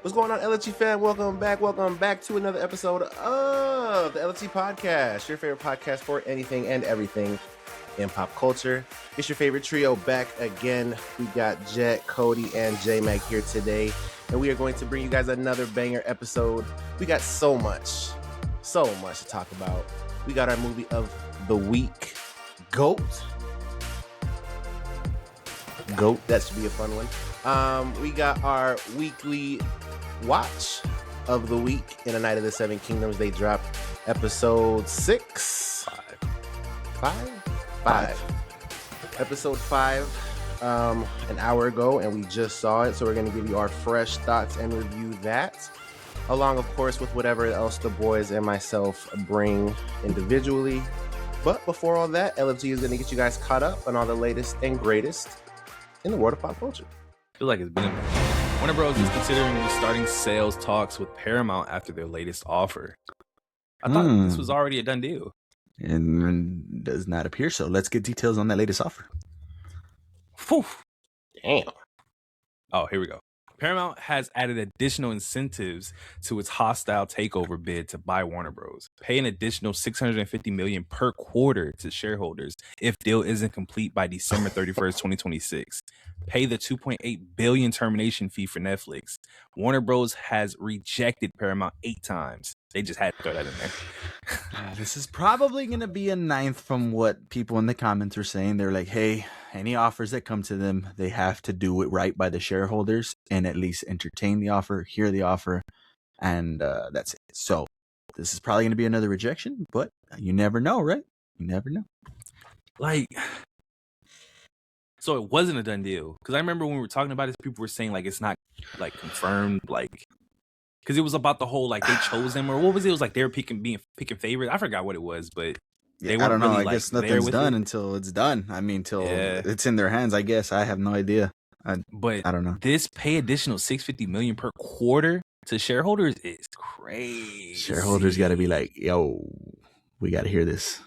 What's going on, LFG fam? Welcome back to another episode of the LFG Podcast, your favorite podcast for anything and everything in pop culture. It's your favorite trio back again. We got Jet, Cody, and J-Mac here today, and we are going to bring you guys another banger episode. We got so much to talk about. We got our movie of the week, GOAT, that should be a fun one. We got our weekly watch of the week in A Night of the Seven Kingdoms. They dropped episode 5. Episode 5 an hour ago, and we just saw it, so we're going to give you our fresh thoughts and review that, along of course with whatever else the boys and myself bring individually. But before all that, LFG is going to get you guys caught up on all the latest and greatest in the world of pop culture. I feel like it's been Warner Bros. Is considering restarting sales talks with Paramount after their latest offer. I thought this was already a done deal. And does not appear so. Let's get details on that latest offer. Whew. Damn. Oh, here we go. Paramount has added additional incentives to its hostile takeover bid to buy Warner Bros. Pay an additional $650 million per quarter to shareholders if deal isn't complete by December 31st, 2026. Pay the $2.8 billion termination fee for Netflix. Warner Bros. Has rejected Paramount 8 times. They just had to throw that in there. This is probably going to be a 9th from what people in the comments are saying. They're like, hey, any offers that come to them, they have to do it right by the shareholders and at least entertain the offer, hear the offer, and that's it. So this is probably going to be another rejection, but you never know, right? You never know. So it wasn't a done deal. Because I remember when we were talking about this, people were saying, like, it's not, like, confirmed, like... Because it was about the whole, like, they chose them, or what was it? It was like they were picking favorites. I forgot what it was, but they weren't. I don't know. Really, I guess nothing's done until it's done. I mean, till it's in their hands. I guess I have no idea. But I don't know. This pay additional $650 million per quarter to shareholders is crazy. Shareholders got to be like, yo, we got to hear this.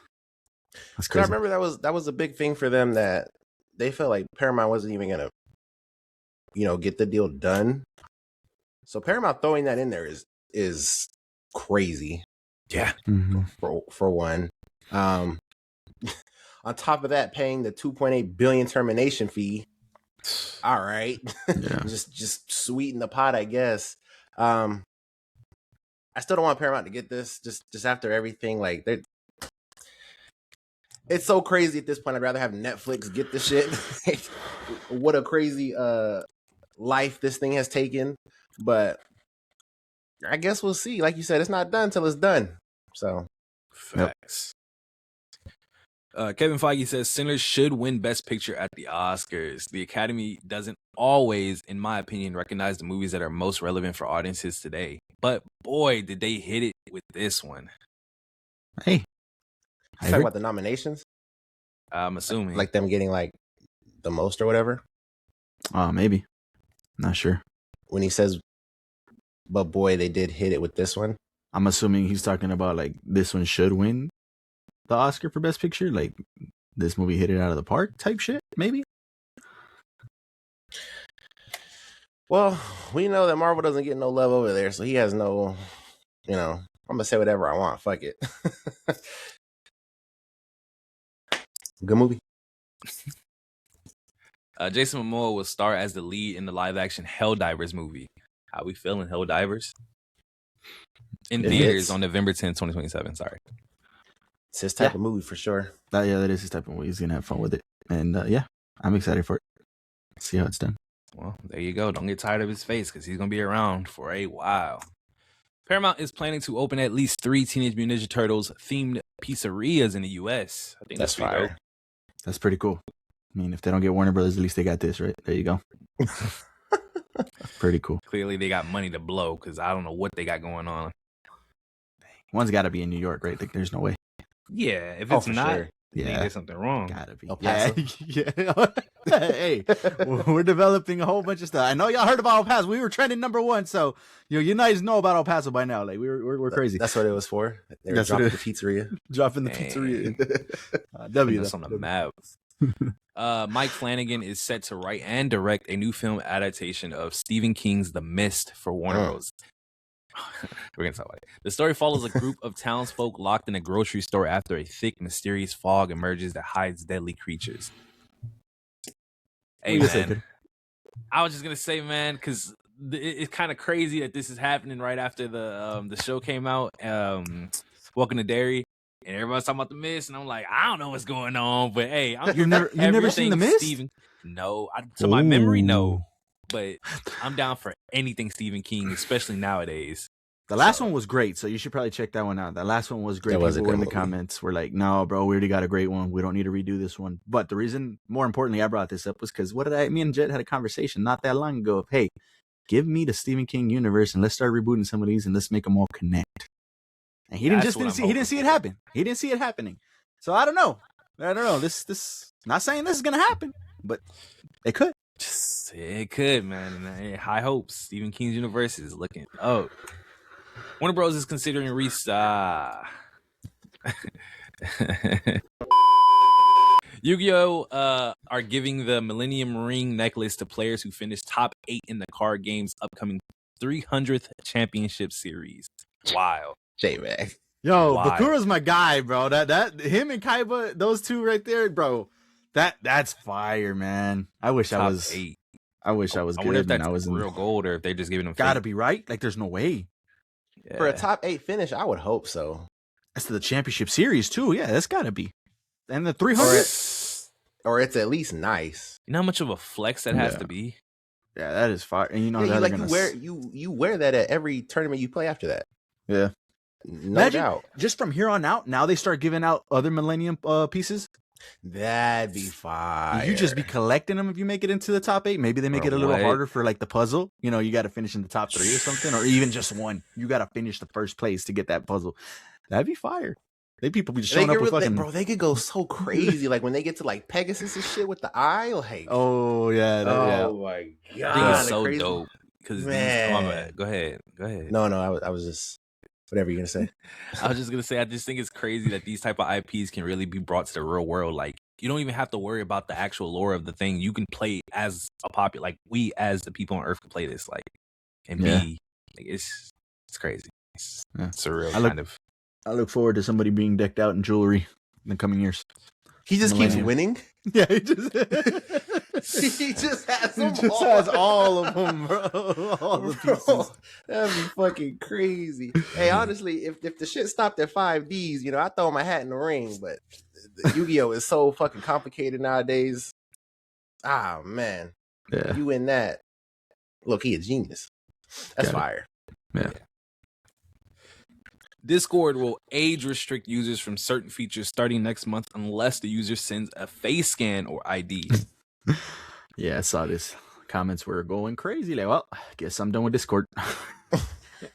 That's crazy. I remember that was a big thing for them, that they felt like Paramount wasn't even gonna, get the deal done. So Paramount throwing that in there is crazy. Yeah. Mm-hmm. For one. On top of that, paying the $2.8 billion termination fee. All right. Yeah. just sweeten the pot, I guess. I still don't want Paramount to get this just after everything. Like, it's so crazy at this point. I'd rather have Netflix get the shit. What a crazy life this thing has taken. But I guess we'll see. Like you said, it's not done till it's done. So, facts. Kevin Feige says Sinners should win Best Picture at the Oscars. The Academy doesn't always, in my opinion, recognize the movies that are most relevant for audiences today. But boy, did they hit it with this one. Hey, you talking about the nominations? I'm assuming, like them getting like the most or whatever. Maybe. Not sure. When he says, but boy, they did hit it with this one. I'm assuming he's talking about like this one should win the Oscar for Best Picture. Like this movie hit it out of the park type shit, maybe. Well, we know that Marvel doesn't get no love over there, so he has no, I'm going to say whatever I want. Fuck it. Good movie. Jason Momoa will star as the lead in the live-action Helldivers movie. How we feeling, Helldivers? In theaters on November 10th, 2027. Sorry. It's his type of movie for sure. Yeah, that is his type of movie. He's going to have fun with it. And I'm excited for it. See how it's done. Well, there you go. Don't get tired of his face because he's going to be around for a while. Paramount is planning to open at least 3 Teenage Mutant Ninja Turtles themed pizzerias in the U.S. I think that's fire. Dope. That's pretty cool. I mean, if they don't get Warner Brothers, at least they got this, right? There you go. Pretty cool. Clearly, they got money to blow because I don't know what they got going on. One's got to be in New York, right? Like, there's no way. Yeah, if it's not, sure. there's something wrong. Gotta be. El Paso. Yeah. Hey, we're developing a whole bunch of stuff. I know y'all heard about El Paso. We were trending #1, so you guys know about El Paso by now. Like we're crazy. That's what it was for. They were dropping the pizzeria. Dropping the pizzeria. That's on the map. Mike Flanagan is set to write and direct a new film adaptation of Stephen King's The Mist for Warner Bros. We're gonna talk about it. The story follows a group of townsfolk locked in a grocery store after a thick, mysterious fog emerges that hides deadly creatures. Hey, man. I was just gonna say, man, because it's kind of crazy that this is happening right after the show came out, Welcome to Derry, and everybody's talking about The Mist, and I'm like, I don't know what's going on, but hey, you've never seen The Mist? No, to my memory, no, but I'm down for anything Stephen King, especially nowadays. The last one was great, so you should probably check that one out. The last one was great. People were in the comments were like, no, bro, we already got a great one. We don't need to redo this one. But the reason, more importantly, I brought this up was because me and Jet had a conversation not that long ago of, hey, give me the Stephen King universe and let's start rebooting some of these and let's make them all connect. And he didn't see it happen. He didn't see it happening. So I don't know. This not saying this is gonna happen, but it could. It could, man. And high hopes. Stephen King's universe is looking up. Warner Bros. Is considering Yu-Gi-Oh! Are giving the Millennium Ring necklace to players who finish top 8 in the card game's upcoming 300th Championship Series. Wow. J-Mac. Yo, Bakura's my guy, bro. That him and Kaiba, those two right there, bro. That's fire, man. I wish I was 8. I wish I was good. I wonder if that's I was real gold or if they're just giving them. Gotta be right. Like, there's no way. Yeah. For a top 8 finish, I would hope so. That's to the Championship Series too. Yeah, that's gotta be. And the 300, or it's at least nice. You know how much of a flex that has to be. Yeah, that is fire. And you know you wear that at every tournament you play after that. Yeah, no doubt. Just from here on out, now they start giving out other Millennium pieces. That'd be fire. You just be collecting them if you make it into the top 8. Maybe they make it a little harder for like the puzzle. You know, you got to finish in the top 3 or something, or even just one. You got to finish the first place to get that puzzle. That'd be fire. People be just showing up with fucking... Bro, they could go so crazy. Like when they get to like Pegasus and shit with the eye. Like, oh yeah. My god, I think it's so dope. Because go ahead. No, I was just whatever you're gonna say. I was just gonna say I just think it's crazy that these type of IPs can really be brought to the real world. Like you don't even have to worry about the actual lore of the thing. You can play as a popular, like we as the people on Earth can play this. Like and be like it's crazy. It's surreal kind of. I look forward to somebody being decked out in jewelry in the coming years. He just keeps winning. Yeah, he just has all of them, bro. All the pieces. That'd be fucking crazy. Hey, honestly, if the shit stopped at 5Ds, I throw my hat in the ring. But the Yu-Gi-Oh is so fucking complicated nowadays. Ah man, you in that? Look, he a genius. That's fire. Yeah. Discord will age restrict users from certain features starting next month unless the user sends a face scan or ID. Yeah, I saw this. Comments were going crazy. Like, well, I guess I'm done with Discord.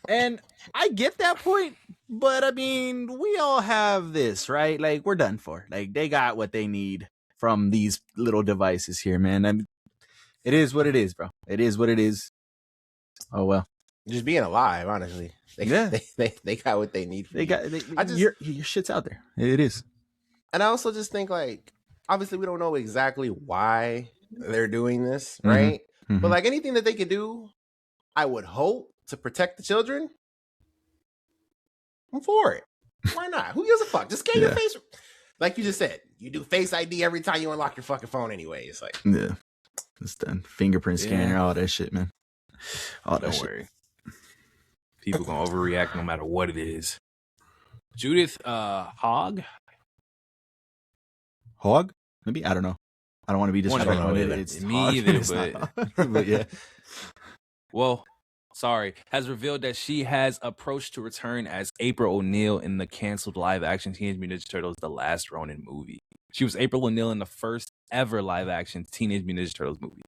And I get that point, but I mean, we all have this, right? Like, we're done for. Like, they got what they need from these little devices here, man. I mean, it is what it is, bro. It is what it is. Oh, well. Just being alive, honestly. They got what they need. Your shit's out there. It is. And I also just think, like, obviously we don't know exactly why they're doing this, right? Mm-hmm. But like anything that they could do, I would hope to protect the children. I'm for it. Why not? Who gives a fuck? Just scan your face. Like you just said, you do Face ID every time you unlock your fucking phone anyway. It's like, yeah, it's done. Fingerprint scanner, all that shit, man. All that shit. Worry. People gonna overreact no matter what it is. Judith Hogg? Maybe? I don't know. I don't want to be disrespectful. It's me either, but yeah. Well, sorry. Has revealed that she has approached to return as April O'Neil in the canceled live-action Teenage Mutant Ninja Turtles: The Last Ronin movie. She was April O'Neil in the first ever live-action Teenage Mutant Ninja Turtles movie.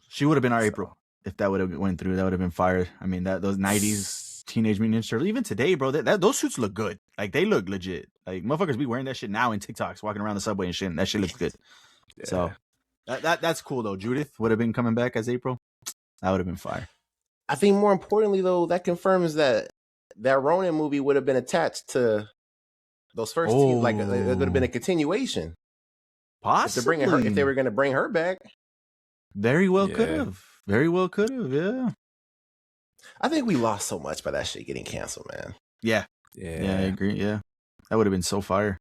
She would have been our April if that would have went through. That would have been fire. I mean, those 90s Teenage Mutant Ninja Turtles, even today, bro, those suits look good. Like, they look legit. Like, motherfuckers be wearing that shit now in TikToks, walking around the subway and shit. And that shit looks good. Yeah. So that's cool though. Judith would have been coming back as April. That would have been fire. I think more importantly though, that confirms that Ronin movie would have been attached to those first two. Like it would have been a continuation, Possibly. If they were going to bring her back. Very well could have. Very well could have, yeah. I think we lost so much by that shit getting canceled, man. Yeah, I agree, yeah. That would have been so fire.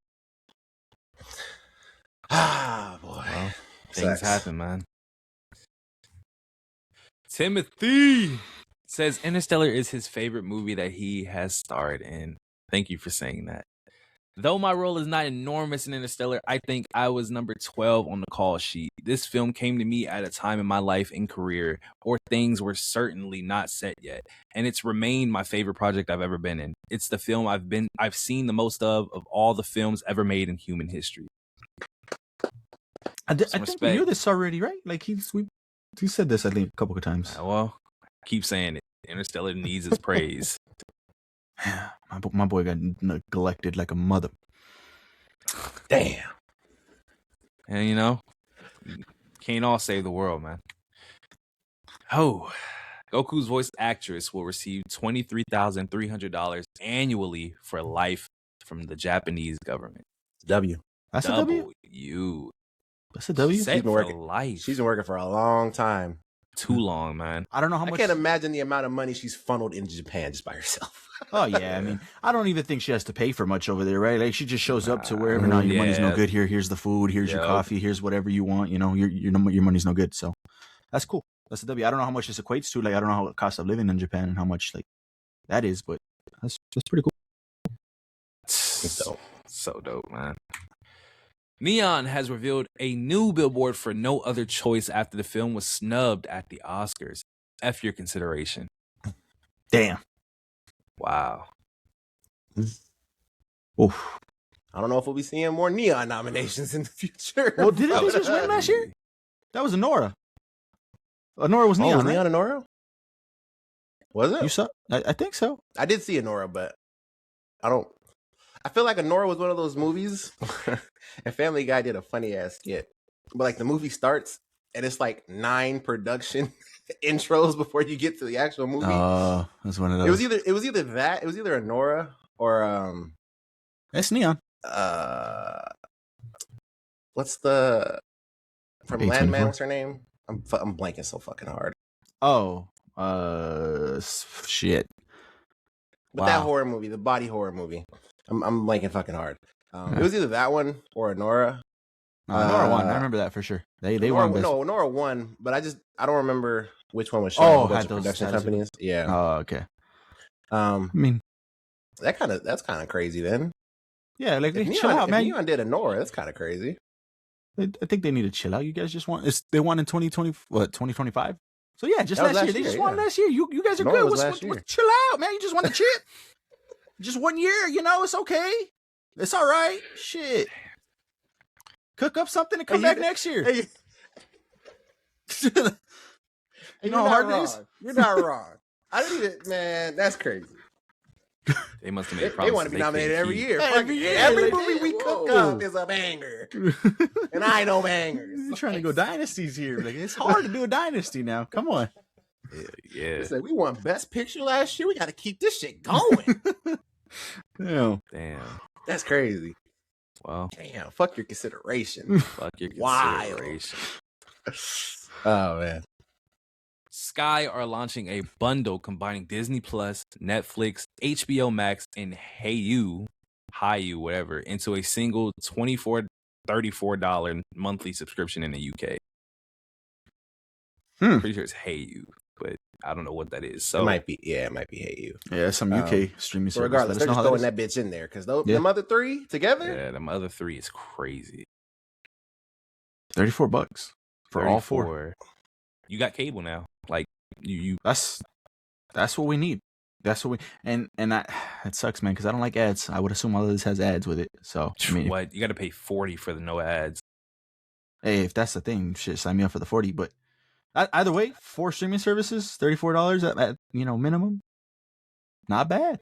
Ah, boy. Well, things happen, man. Timothy says Interstellar is his favorite movie that he has starred in. Thank you for saying that. Though my role is not enormous in Interstellar, I think I was number 12 on the call sheet. This film came to me at a time in my life and career where things were certainly not set yet, and it's remained my favorite project I've ever been in. It's the film I've seen the most of all the films ever made in human history. I think we knew this already, right? Like he said this, I think, a couple of times. Well, keep saying it. Interstellar needs its praise. My boy got neglected like a mother. Damn. And you know, can't all save the world, man. Oh, Goku's voice actress will receive $23,300 annually for life from the Japanese government. W. That's a W? That's a W? Set for life. She's been working for a long time. Too long, man. I don't know how much. I can't imagine the amount of money she's funneled into Japan just by herself. Oh, yeah. I mean, I don't even think she has to pay for much over there, right? Like, she just shows up to wherever. Now your money's no good here. Here's the food. Here's your coffee. Here's whatever you want. You know, your money's no good. So that's cool. That's a W. I don't know how much this equates to. Like, I don't know how the cost of living in Japan and how much, like, that is. But that's pretty cool. So dope, man. Neon has revealed a new billboard for No Other Choice after the film was snubbed at the Oscars. F your consideration. Damn. Wow. Oof. I don't know if we'll be seeing more Neon nominations in the future. Well, didn't they just win last year? That was Anora. Anora was Neon, was right? Neon Anora? Was it? You saw? I think so. I did see Anora, but I feel like Anora was one of those movies, and Family Guy did a funny ass skit. But like the movie starts, and it's like 9 production intros before you get to the actual movie. Oh, that's one of those. It was either Anora or it's Neon. What's the from A24? Landman? What's her name? I'm blanking so fucking hard. Oh, shit. But that horror movie, the body horror movie. I'm blanking fucking hard. It was either that one or Nora. Nora won. I remember that for sure. They won. No, Nora won, but I don't remember which one was shown. Had those production companies. Yeah. Oh, okay. I mean, that's kind of crazy then. Yeah, like if chill out, man. Neon did a Nora. That's kind of crazy. I think they need to chill out. You guys just won. They won in 2025. So yeah, just last year. They just won last year. You guys are Nora good. Chill out, man. You just won the chip. Just 1 year, it's okay. It's all right. Shit. Cook up something and come back next year. Hey, you know how hard it is? You're not wrong. I didn't even, man, that's crazy. They must have made They want to be nominated every year. Every movie we cook up is a banger. And I know bangers. You're trying to go dynasties here. Like, it's hard to do a dynasty now. Come on. Yeah. It's like, we won Best Picture last year. We got to keep this shit going. Yeah. Damn. That's crazy. Well. Damn. Fuck your consideration. Fuck your consideration. Oh, man. Sky are launching a bundle combining Disney Plus, Netflix, HBO Max, and Hayu, whatever, into a single $34 monthly subscription in the UK. Pretty sure it's Hayu, but I don't know what that is. So it might be Hayu. Yeah, some UK streaming service. Regardless, they're just throwing that bitch in there because them other 3 together. Yeah, them other 3 is crazy. $34 for all 4. You got cable now. Like you. That's what we need. That's what we and that it sucks, man, because I don't like ads. I would assume all of this has ads with it. So I mean, what you got to pay $40 for the no ads. Hey, if that's the thing, shit, sign me up for the 40. But either way, 4 streaming services, $34 at minimum. Not bad.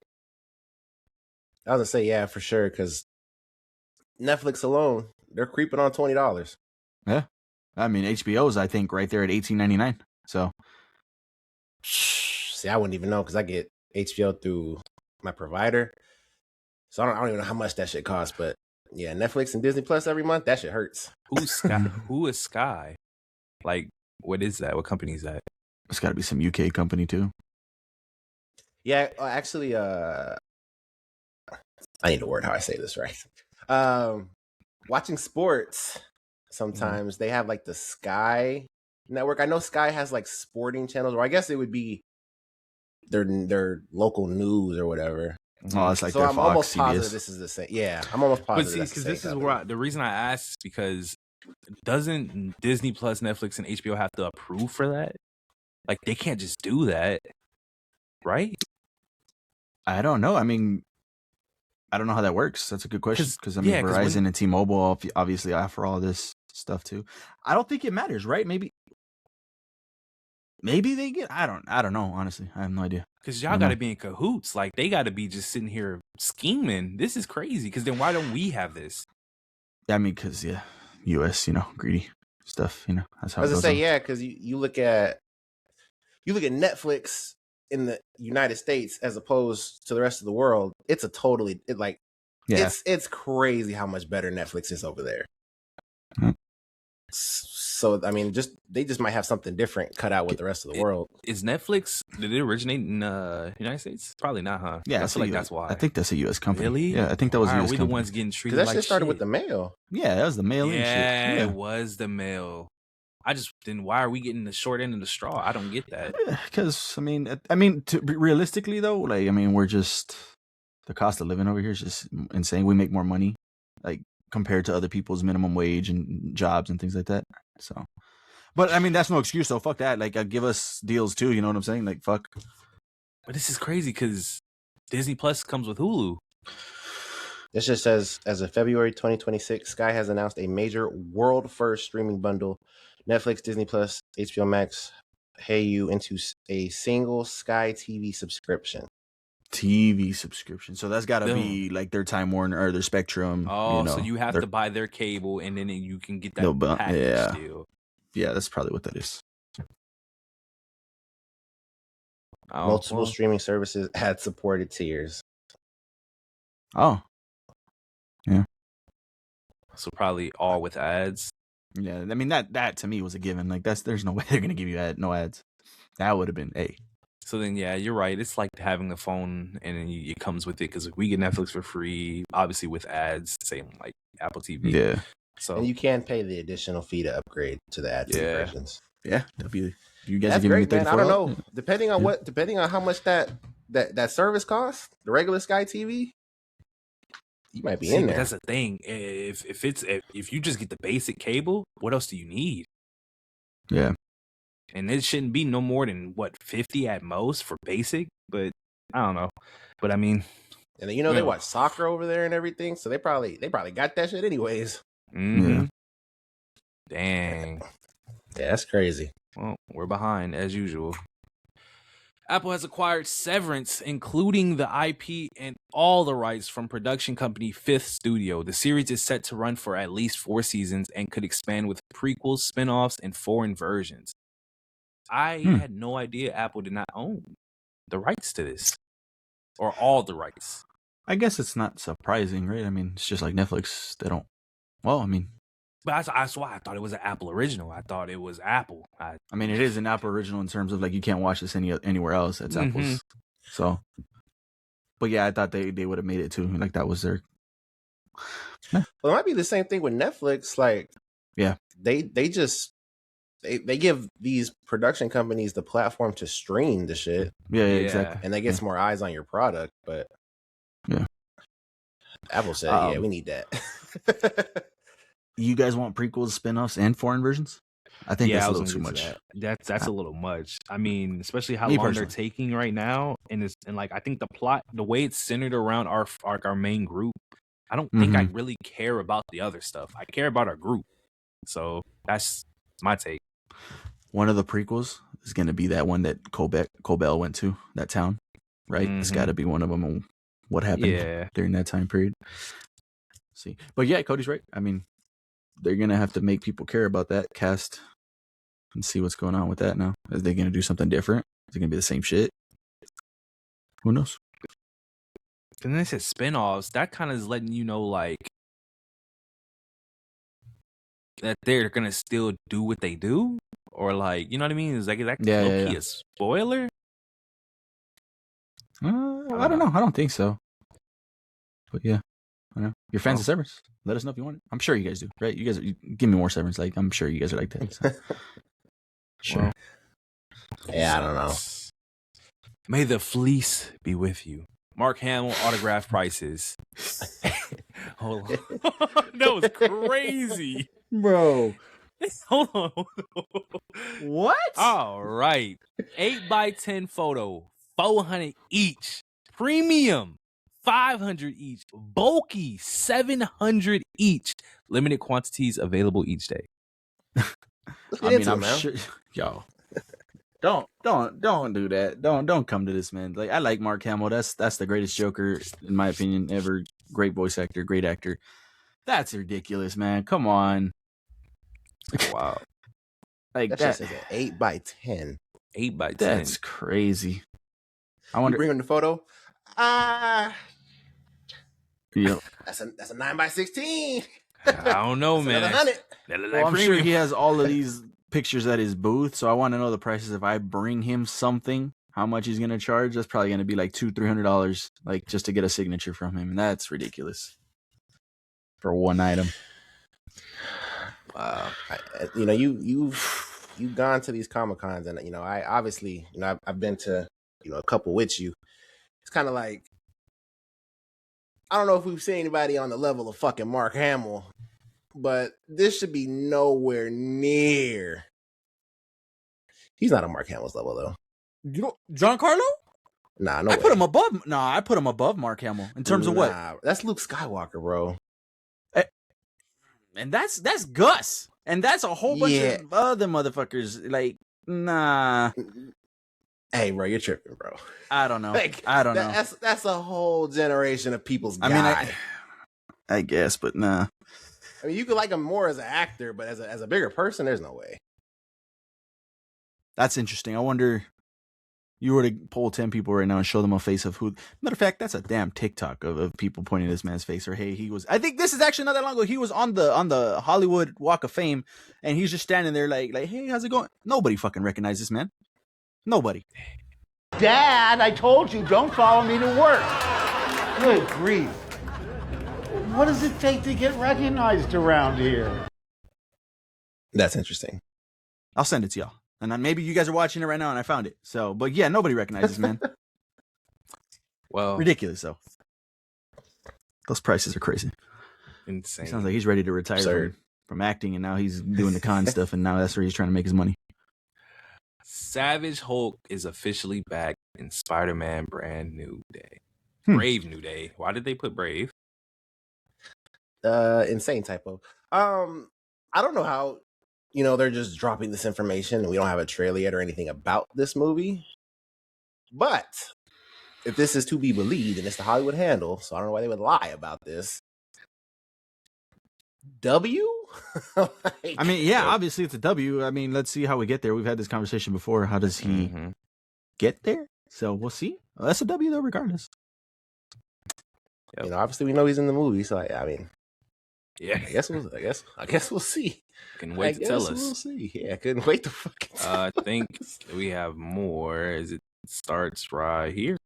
I was gonna say yeah for sure because Netflix alone they're creeping on $20. Yeah, I mean HBO's I think right there at $18.99. So see, I wouldn't even know because I get HBO through my provider, so I don't even know how much that shit costs. But Yeah, Netflix and Disney Plus every month. That shit hurts. Who's Sky? Who is Sky? Like, what is that? What company is that? It's got to be some UK company too. Yeah, actually, I need to word how I say this right. Watching sports, sometimes they have like the Sky network. I know Sky has like sporting channels, or I guess it would be their local news or whatever. Oh, it's like So their I'm Fox, almost CBS. positive this is the same. Yeah, I'm almost But positive. see, because this is where the reason I asked is because doesn't Disney Plus, Netflix, and HBO have to approve for that? Like they can't just do that, right? I don't know. I mean, I don't know how that works. That's a good question. Because I mean, Verizon and T-Mobile obviously offer all this stuff too. I don't think it matters, right? Maybe they get. I don't know. Honestly, I have no idea. Because y'all got to be in cahoots. Like they got to be just sitting here scheming. This is crazy. Because then why don't we have this? I mean, because U.S. Greedy stuff. That's how. I was gonna say because you look at Netflix in the United States as opposed to the rest of the world. It's it's crazy how much better Netflix is over there. Mm-hmm. So I mean, they just might have something different cut out with the rest of the world. Is Netflix? Did it originate in the United States? Probably not, huh? Yeah, I feel like that's why. I think that's a U.S. company. Really? Yeah, I think that was a U.S. company. Are we the ones getting treated Because that like shit started with the mail. Yeah, that was the mail-in shit. Yeah, it was the mail. I just didn't. Why are we getting the short end of the straw? I don't get that. Because realistically though, like we're just the cost of living over here is just insane. We make more money, like compared to other people's minimum wage and jobs and things like that. So, but I mean that's no excuse. So fuck that. Like, give us deals too. You know what I'm saying? Like, fuck. But this is crazy because Disney Plus comes with Hulu. This just says, as of February 2026, Sky has announced a major world-first streaming bundle. Netflix, Disney Plus, HBO Max, pay you into a single Sky TV subscription. So that's got to be like their Time Warner or their Spectrum. Oh, so you have to buy their cable and then you can get that package deal. Yeah, that's probably what that is. Multiple streaming services had supported tiers. Oh. Yeah. So probably all with ads. Yeah, I mean that to me was a given. Like there's no way they're gonna give you no ads. That would have been A. So then, yeah, you're right. It's like having a phone, and then it comes with it because we get Netflix for free, obviously with ads, same like Apple TV. Yeah. So and you can pay the additional fee to upgrade to the ad-free versions. Yeah, you guys that's are great, man. I don't know. Yeah. Depending on how much that service costs, the regular Sky TV, you might be in there. That's the thing. If you just get the basic cable, what else do you need? Yeah. And it shouldn't be no more than 50 at most for basic, but I don't know. But I mean, and then, they watch soccer over there and everything, so they probably got that shit anyways. Mm-hmm. Yeah. Dang. Yeah, that's crazy. Well, we're behind as usual. Apple has acquired Severance, including the IP and all the rights from production company Fifth Studio. The series is set to run for at least 4 seasons and could expand with prequels, spin-offs, and foreign versions. I had no idea Apple did not own the rights to this. Or all the rights. I guess it's not surprising, right? I mean, it's just like Netflix. They don't... Well, I mean... But that's why I thought it was an Apple original. I thought it was Apple. I mean, it is an Apple original in terms of like you can't watch this anywhere else. It's Apple's. So, but yeah, I thought they would have made it too. Like that was their. Well, it might be the same thing with Netflix. Like, yeah, they give these production companies the platform to stream the shit. Yeah, exactly. And they get some more eyes on your product, but Apple said, we need that. You guys want prequels, spin-offs, and foreign versions? I think that's a little too much. That's a little much. I mean, especially how long they're taking right now, and like I think the plot, the way it's centered around our main group, I don't think I really care about the other stuff. I care about our group. So that's my take. One of the prequels is going to be that one that Cobell went to, that town, right? It's got to be one of them. What happened during that time period? See, but yeah, Cody's right. I mean, they're going to have to make people care about that cast and see what's going on with that now. Are they going to do something different? Is it going to be the same shit? Who knows? And then they said spinoffs. That kind of is letting you know, like, that they're gonna still do what they do, or like, you know what I mean? Is that Yeah, low key yeah. a spoiler? I don't know. I don't think so. But yeah, I know. You're fans of Severance. Let us know if you want it. I'm sure you guys do, right? You guys give me more Severance. Like, I'm sure you guys are like that. So. Sure. Well, Yeah, I don't know. May the fleece be with you. Mark Hamill autograph prices. Hold on. That was crazy. Bro. Hold on. What? All right. 8x10 photo, 400 each. Premium, 500 each. Bulky, 700 each. Limited quantities available each day. I mean, I'm sure. Yo. Don't do that. Don't come to this, man. Like, I like Mark Hamill. That's the greatest Joker in my opinion ever. Great voice actor, great actor. That's ridiculous, man. Come on. Wow. Like That's just an 8x10. 8x10. That's crazy. I wonder. You bring him the photo. Yeah. That's a 9x16. I don't know, man. Well, I'm sure he has all of these pictures at his booth, so I want to know the prices. If I bring him something, how much he's gonna charge? That's probably gonna be like $200-$300, like just to get a signature from him, and that's ridiculous for one item. Wow. You've gone to these Comic-Cons, and I obviously I've been to a couple with you. It's kind of like, I don't know if we've seen anybody on the level of fucking Mark Hamill, but this should be nowhere near. He's not on Mark Hamill's level though. You know, Giancarlo? Nah, no. I put him above. Nah, I put him above Mark Hamill in terms of what? That's Luke Skywalker, bro. And that's Gus, and that's a whole bunch of other motherfuckers. Like, nah. Hey, bro, you're tripping, bro. I don't know. I don't know. That's a whole generation of people's guy. I mean, I guess, but nah. I mean, you could like him more as an actor, but as a bigger person, there's no way. That's interesting. I wonder, you were to poll 10 people right now and show them a face of who. Matter of fact, that's a damn TikTok of people pointing at this man's face. Or hey, he was. I think this is actually not that long ago. He was on the Hollywood Walk of Fame, and he's just standing there like, hey, how's it going? Nobody fucking recognized this man. Nobody. Dad, I told you, don't follow me to work. Good grief. What does it take to get recognized around here? That's interesting. I'll send it to y'all. And then maybe you guys are watching it right now and I found it. So, but yeah, nobody recognizes, man. Well, ridiculous, though. Those prices are crazy. Insane. It sounds like he's ready to retire from acting, and now he's doing the con stuff, and now that's where he's trying to make his money. Savage Hulk is officially back in Spider-Man Brand New Day. Brave New Day. Why did they put Brave? Insane typo. I don't know how, they're just dropping this information and we don't have a trailer yet or anything about this movie. But if this is to be believed, and it's the Hollywood handle, so I don't know why they would lie about this. W? I mean, yeah, obviously it's a W. I mean, let's see how we get there. We've had this conversation before. How does he get there? So we'll see. Well, that's a W though, regardless. Yep. Obviously we know he's in the movie, so I mean, yeah, I guess we'll see. Can wait to tell us. We'll see. Yeah, I couldn't wait to fucking. I think we have more as it starts right here.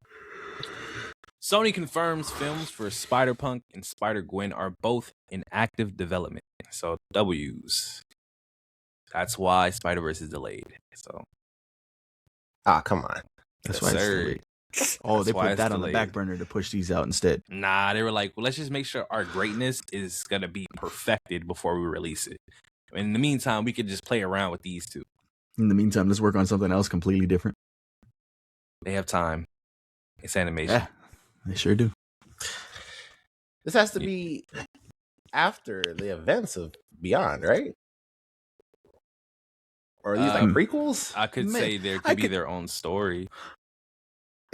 Sony confirms films for Spider-Punk and Spider-Gwen are both in active development. So W's. That's why Spider-Verse is delayed. So. Come on. That's why it's delayed. Oh, they put that on the back burner to push these out instead. Nah, they were like, well, let's just make sure our greatness is going to be perfected before we release it. In the meantime, we could just play around with these two. In the meantime, let's work on something else completely different. They have time. It's animation. Yeah, they sure do. This has to be after the events of Beyond, right? Or are these like prequels? I could say there could be their own story.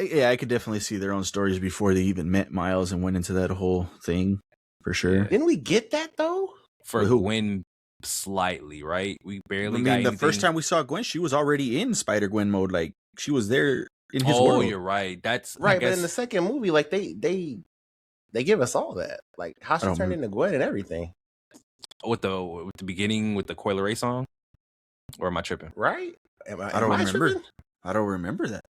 Yeah, I could definitely see their own stories before they even met Miles and went into that whole thing, for sure. Yeah. Didn't we get that, though? For Gwen, slightly, right? We barely got anything. The first time we saw Gwen, she was already in Spider-Gwen mode. Like, she was there in his world. Oh, you're right. That's right, but in the second movie, like, they give us all that. Like, how she turned into Gwen and everything. with the beginning with the Coil Ray song, or am I tripping? Right? I don't remember. Tripping? I don't remember that.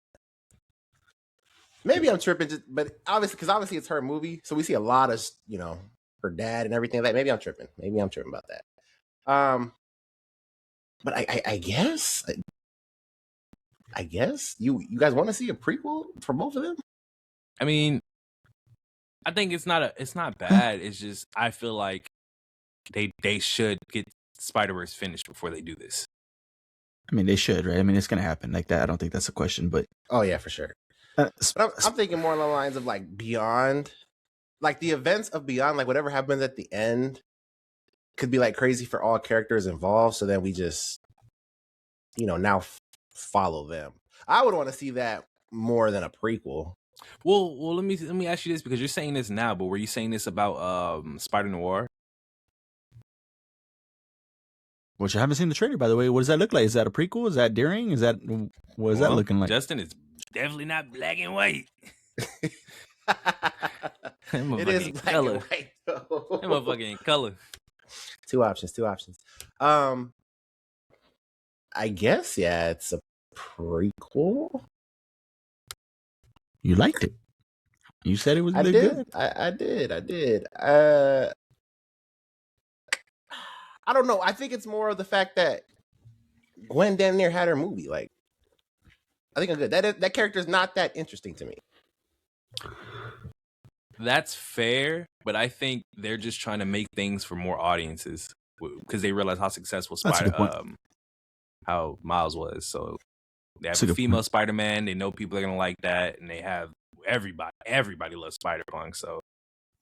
Maybe I'm tripping, but obviously it's her movie, so we see a lot of her dad and everything like that. Maybe I'm tripping. Maybe I'm tripping about that. But I guess you guys want to see a prequel for both of them? I mean, I think it's not bad. It's just I feel like they should get Spider-Verse finished before they do this. I mean, they should, right? I mean, it's gonna happen like that. I don't think that's a question, but Oh yeah, for sure. But I'm thinking more along the lines of like Beyond, like the events of Beyond, like whatever happens at the end could be like crazy for all characters involved. So then we just, now follow them. I would want to see that more than a prequel. Well, let me ask you this, because you're saying this now, but were you saying this about Spider Noir? Which I haven't seen the trailer, by the way. What does that look like? Is that a prequel? Is that during? What is that looking like? Justin, it's definitely not black and white. It is black color. and white though. That motherfucker in color. Two options. I guess it's a prequel. You liked it. You said it was I good. did. I did. I don't know. I think it's more of the fact that Gwen damn near had her movie. Like, I think I'm good. That character is not that interesting to me. That's fair, but I think they're just trying to make things for more audiences because they realize how successful how Miles was. So they have a female Spider-Man. They know people are gonna like that, and they have everybody loves Spider-Punk. So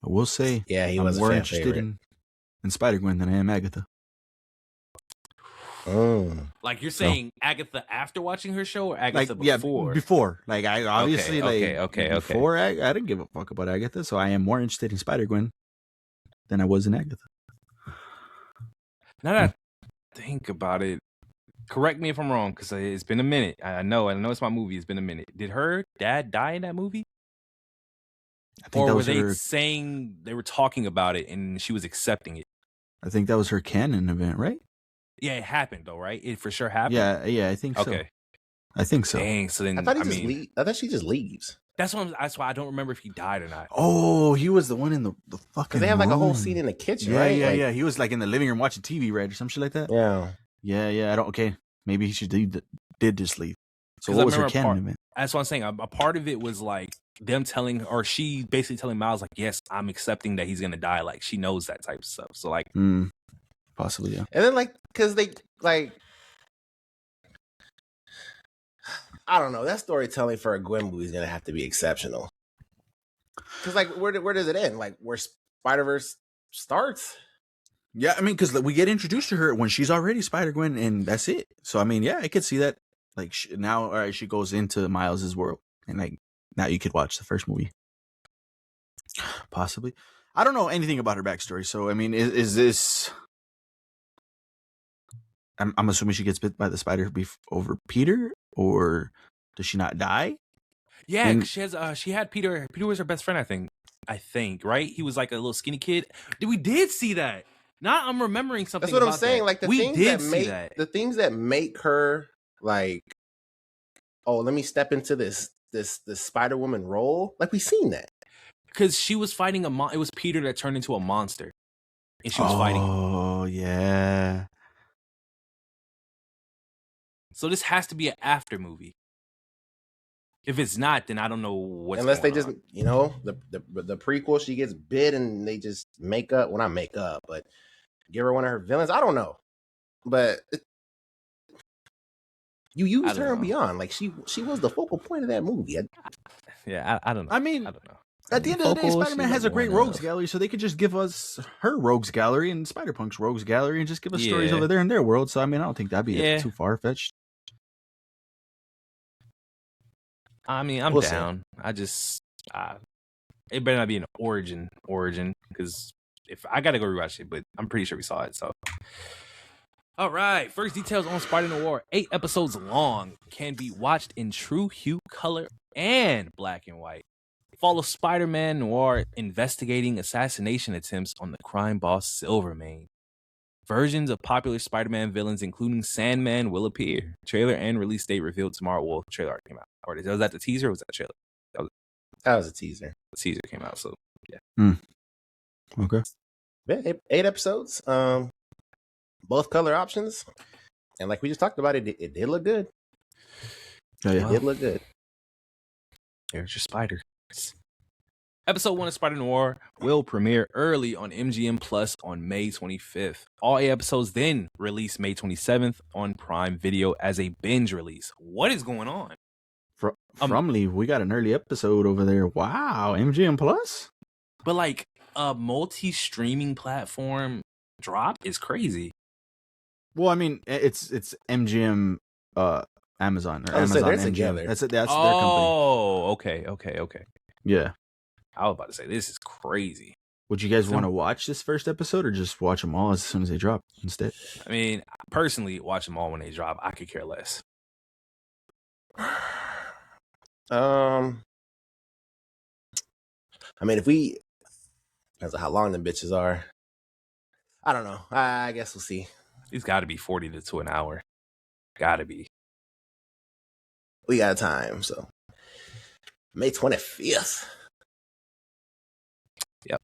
I will say, yeah, he I'm was more a fan interested favorite. in Spider-Gwen than I am Agatha. Like you're saying Agatha after watching her show, or Agatha before? Yeah, before. Like I obviously okay. Before I didn't give a fuck about Agatha, so I am more interested in Spider-Gwen than I was in Agatha. Now that I think about it, correct me if I'm wrong, because it's been a minute. I know it's my movie. It's been a minute. Did her dad die in that movie? I think or were they saying they were talking about it and she was accepting it? I think that was her canon event, right? Yeah, it happened though, right? It for sure happened. Yeah, I think so. Okay, I think so. Dang, so then I thought she just leaves. That's why I don't remember if he died or not. Oh, he was the one in the fucking. Because they have like a whole scene in the kitchen, right? Yeah. He was like in the living room watching TV, right, or some shit like that. Yeah. I don't. Okay, maybe he did just leave. So what was her canon event? That's what I'm saying. A part of it was like them telling, or she basically telling Miles like, "Yes, I'm accepting that he's gonna die." Like she knows that type of stuff. So like, possibly, yeah. And then like, because they like, I don't know. That storytelling for a Gwen movie is gonna have to be exceptional. Because like, where does it end? Like where Spider-Verse starts? Yeah, I mean, because we get introduced to her when she's already Spider-Gwen, and that's it. So I mean, yeah, I could see that. Like now, all right, she goes into Miles's world, and like now you could watch the first movie. Possibly, I don't know anything about her backstory. So I mean, is this? I'm assuming she gets bit by the spider over Peter, or does she not die? Yeah, and she had Peter. Peter was her best friend, I think, right? He was like a little skinny kid. We did see that. Now I'm remembering something. That's what I'm saying. That. Like the things that make her like, oh, let me step into this Spider-Woman role. Like we've seen that because she was fighting it was Peter that turned into a monster, and she was fighting. Oh yeah. So this has to be an after movie. If it's not, then I don't know what's unless they just on. The prequel, she gets bit and they just make up. Well, not make up, but give her one of her villains. I don't know, but you used her and Beyond. Like she was the focal point of that movie. I don't know. I mean, I don't know. At the end of the day, Spider-Man has a great rogues gallery, so they could just give us her rogues gallery and Spider-Punk's rogues gallery and just give us stories over there in their world. So I mean, I don't think that'd be too far-fetched. I mean, I'm down. I just it better not be an origin because if I gotta go rewatch it, but I'm pretty sure we saw it. So, all right, first details on Spider Noir. 8 episodes long, can be watched in true hue, color, and black and white. Follow Spider-Man Noir investigating assassination attempts on the crime boss Silvermane. Versions of popular Spider-Man villains, including Sandman, will appear. Trailer and release date revealed tomorrow. Well, trailer already came out. Or was that the teaser or was that trailer? That was a teaser. The teaser came out, so yeah. Okay. Yeah, 8 episodes. Both color options. And like we just talked about, it did look good. Oh, yeah. It did look good. There's your spider. Episode 1 of Spider Noir will premiere early on MGM Plus on May 25th. All 8 episodes then release May 27th on Prime Video as a binge release. What is going on? From Lee, we got an early episode over there. Wow, MGM Plus? But like a multi-streaming platform drop is crazy. Well, I mean, it's MGM Amazon. Or I was Amazon they're MGM. together. That's their company. Oh, okay. Yeah. I was about to say, this is crazy. Would you guys want to watch this first episode or just watch them all as soon as they drop instead? I mean, personally, watch them all when they drop. I could care less. I mean, depends on how long the bitches are. I don't know. I guess we'll see. It's got to be 40 to an hour. Got to be. We got time, so May 25th. Yep.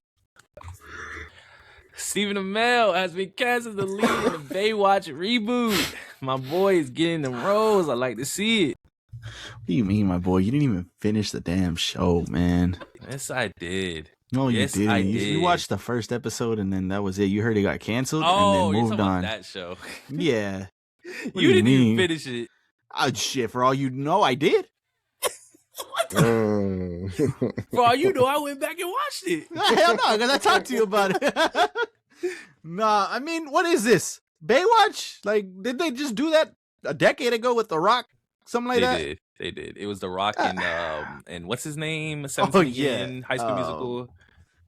Stephen Amell has been cast as the lead in the Baywatch reboot. My boy is getting the roles. I like to see it. What do you mean, my boy? You didn't even finish the damn show, man. Yes, I did. No, yes, you I didn't. did. You watched the first episode and then that was it. You heard it got canceled Oh, and then moved you're talking on. about that show. Yeah. What do You didn't mean? even finish it. Oh, shit. For all you know, I did. For all you know, I went back and watched it. Hell no, because I talked to you about it. Nah, I mean, what is this? Baywatch? Like, did they just do that a decade ago with The Rock? Something like that? They did. It was The Rock and what's his name? 17 Oh, yeah. again, High School Musical.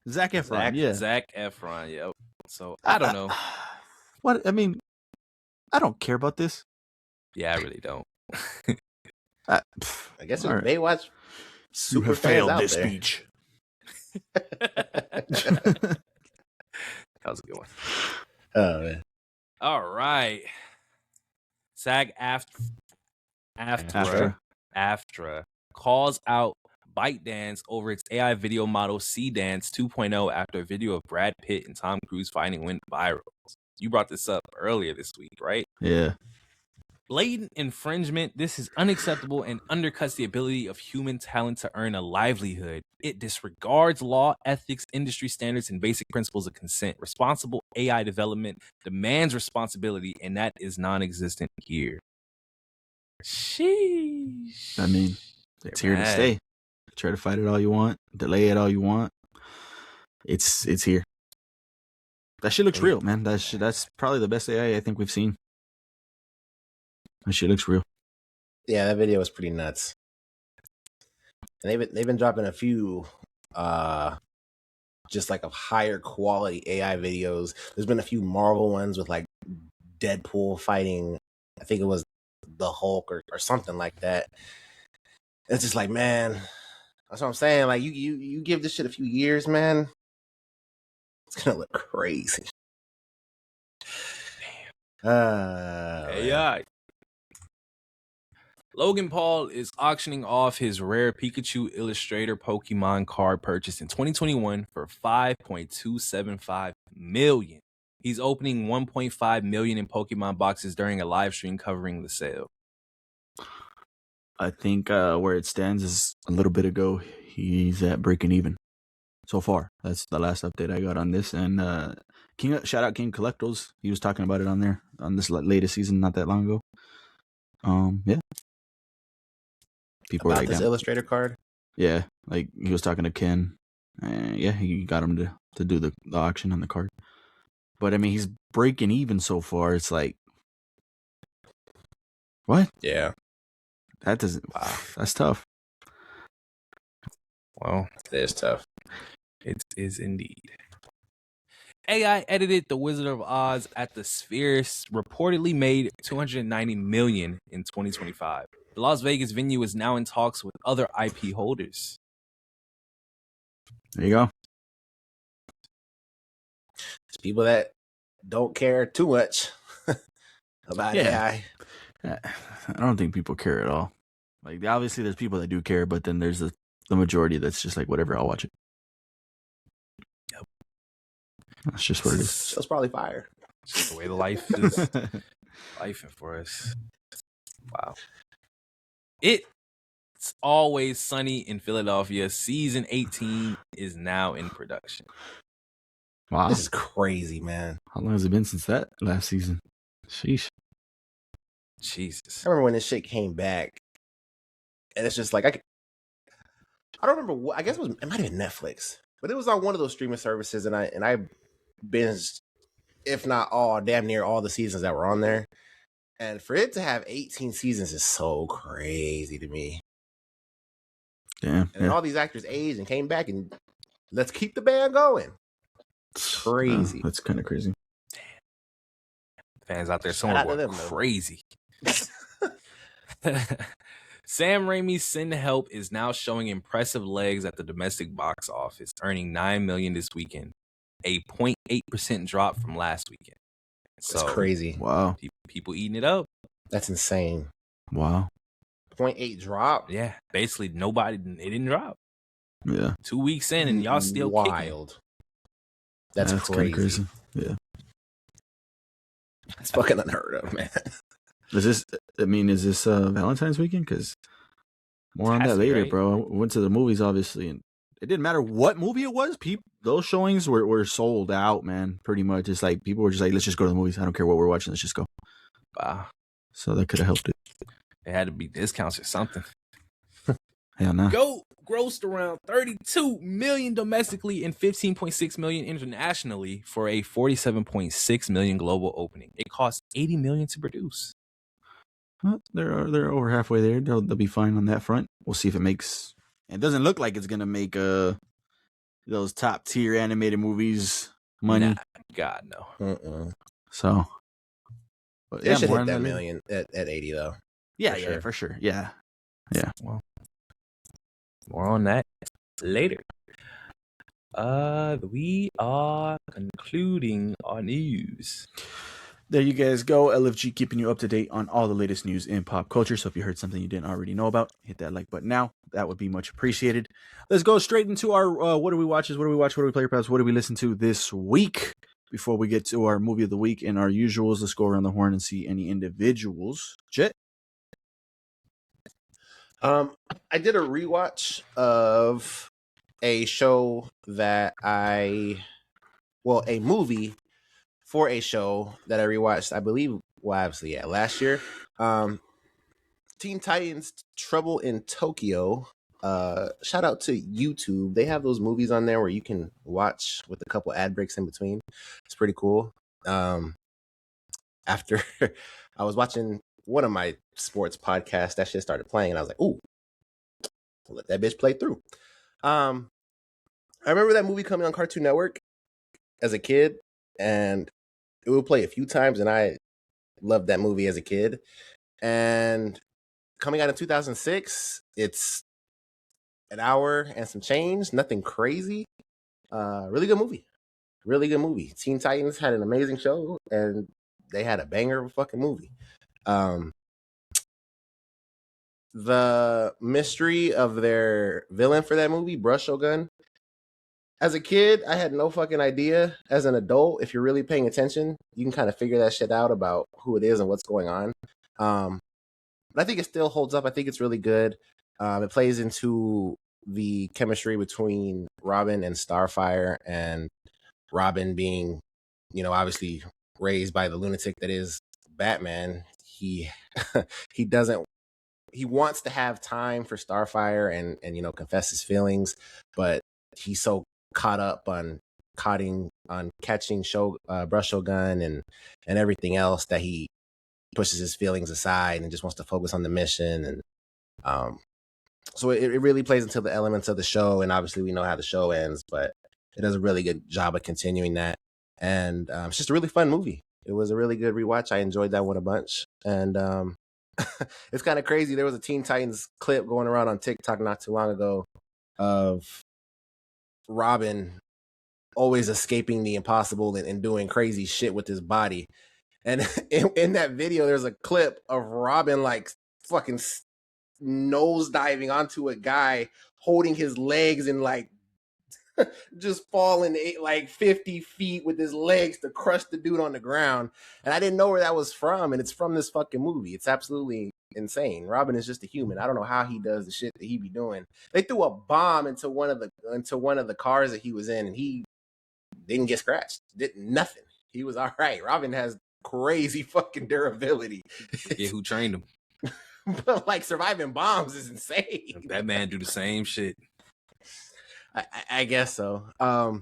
Zac Efron, Zac Efron, yep. So, I don't know. What? I mean, I don't care about this. Yeah, I really don't. I guess it's All right. Baywatch. Super fans out there. speech. That was a good one. Oh man. All right. AFTRA calls out ByteDance over its AI video model C-Dance 2.0 after a video of Brad Pitt and Tom Cruise fighting went viral. You brought this up earlier this week, right? Yeah. Blatant infringement. This is unacceptable and undercuts the ability of human talent to earn a livelihood. It disregards law, ethics, industry standards, and basic principles of consent. Responsible AI development demands responsibility, and that is non-existent here. Sheesh. I mean, it's here to stay. Try to fight it all you want, delay it all you want. It's here. That shit looks real, man. That's probably the best AI I think we've seen. That shit looks real. Yeah, that video was pretty nuts. And they've been dropping a few just like of higher quality AI videos. There's been a few Marvel ones with like Deadpool fighting, I think it was the Hulk or something like that. It's just like, man, that's what I'm saying. Like you give this shit a few years, man, it's gonna look crazy. AI. Logan Paul is auctioning off his rare Pikachu Illustrator Pokemon card purchased in 2021 for $5.275 million. He's opening 1.5 million in Pokemon boxes during a live stream covering the sale. I think where it stands is a little bit ago, he's at breaking even. So far, that's the last update I got on this. And shout out King Collectibles. He was talking about it on there on this latest season, not that long ago. Yeah. People about were like this that. Illustrator card. Yeah, like he was talking to Ken. Yeah, he got him to do the auction on the card. But I mean, he's breaking even so far. It's like, what? Yeah, That doesn't. Wow, that's tough. Well, it is tough. it is indeed. AI edited The Wizard of Oz at the Sphere, reportedly made $290 million in 2025. The Las Vegas venue is now in talks with other IP holders. There you go. It's people that don't care too much about AI. I don't think people care at all. Like, obviously, there's people that do care, but then there's the majority that's just like, whatever, I'll watch it. Yep. That's just what it is. Show's probably fire. It's just the way the life is life for us. Wow. It's Always Sunny in Philadelphia. Season 18 is now in production. Wow. This is crazy, man. How long has it been since that last season? Sheesh. Jesus. I remember when this shit came back, and it's just like I don't remember what. I guess it might have been Netflix, but it was on one of those streaming services, and I binged, if not all, damn near all the seasons that were on there. And for it to have 18 seasons is so crazy to me. Damn. And then all these actors aged and came back, and let's keep the band going. Crazy. That's kind of crazy. Fans out there Shout out to somewhere them, though. crazy. Sam Raimi's Sin Help is now showing impressive legs at the domestic box office, earning $9 million this weekend, a 0.8% drop from last weekend. That's crazy. Wow. People eating it up. That's insane. Wow. 0.8 drop. Yeah, basically nobody. It didn't drop. Yeah. 2 weeks in, and y'all still wild. kicking. That's kinda crazy. Yeah. It's fucking unheard of, man. Is this Valentine's weekend? Because more on Has that to be, later, right? bro. I went to the movies, obviously, and it didn't matter what movie it was. Those showings were sold out, man. Pretty much. It's like people were just like, let's just go to the movies. I don't care what we're watching. Let's just go. Wow. So that could have helped it. It had to be discounts or something. Hell no. Go grossed around $32 million domestically and $15.6 million internationally for a $47.6 million global opening. It cost $80 million to produce. Well, they're over halfway there. They'll be fine on that front. We'll see if it makes. It doesn't look like it's gonna make those top tier animated movies money. Nah, God no. So, but It should more hit on that later. million at 80 though. For sure. Yeah. Well, more on that later. We are concluding our news. There you guys go. LFG keeping you up to date on all the latest news in pop culture. So if you heard something you didn't already know about, hit that like button now. That would be much appreciated. Let's go straight into our what do we watch, what do we play, perhaps what do we listen to this week? Before we get to our movie of the week and our usuals, let's go around the horn and see any individuals. Jet? I did a rewatch of a show that a movie for a show that I rewatched, I believe, obviously, last year. Teen Titans Trouble in Tokyo. Shout out to YouTube. They have those movies on there where you can watch with a couple ad breaks in between. It's pretty cool. After I was watching one of my sports podcasts, that shit started playing, and I was like, ooh, let that bitch play through. I remember that movie coming on Cartoon Network as a kid, and it would play a few times, and I loved that movie as a kid. And coming out in 2006, it's an hour and some change, nothing crazy. Really good movie. Really good movie. Teen Titans had an amazing show, and they had a banger of a fucking movie. The mystery of their villain for that movie, Brush Shogun. As a kid, I had no fucking idea. As an adult, if you're really paying attention, you can kind of figure that shit out about who it is and what's going on. But I think it still holds up. I think it's really good. It plays into the chemistry between Robin and Starfire, and Robin being, obviously raised by the lunatic that is Batman. He wants to have time for Starfire and confess his feelings, but he's so caught up on catching Brush Shogun and everything else that he pushes his feelings aside and just wants to focus on the mission. And so it really plays into the elements of the show, and obviously we know how the show ends, but it does a really good job of continuing that. And it's just a really fun movie. It was a really good rewatch. I enjoyed that one a bunch. And it's kind of crazy. There was a Teen Titans clip going around on TikTok not too long ago of Robin always escaping the impossible and doing crazy shit with his body. And in that video, there's a clip of Robin like fucking nose diving onto a guy, holding his legs and like just falling like 50 feet with his legs to crush the dude on the ground. And I didn't know where that was from. And it's from this fucking movie. It's absolutely insane. Robin is just a human. I don't know how he does the shit that he be doing. They threw a bomb into one of the cars that he was in, and he didn't get scratched. Did nothing. He was all right. Robin has crazy fucking durability. Yeah, who trained him? But like surviving bombs is insane. That man do the same shit. I guess so. But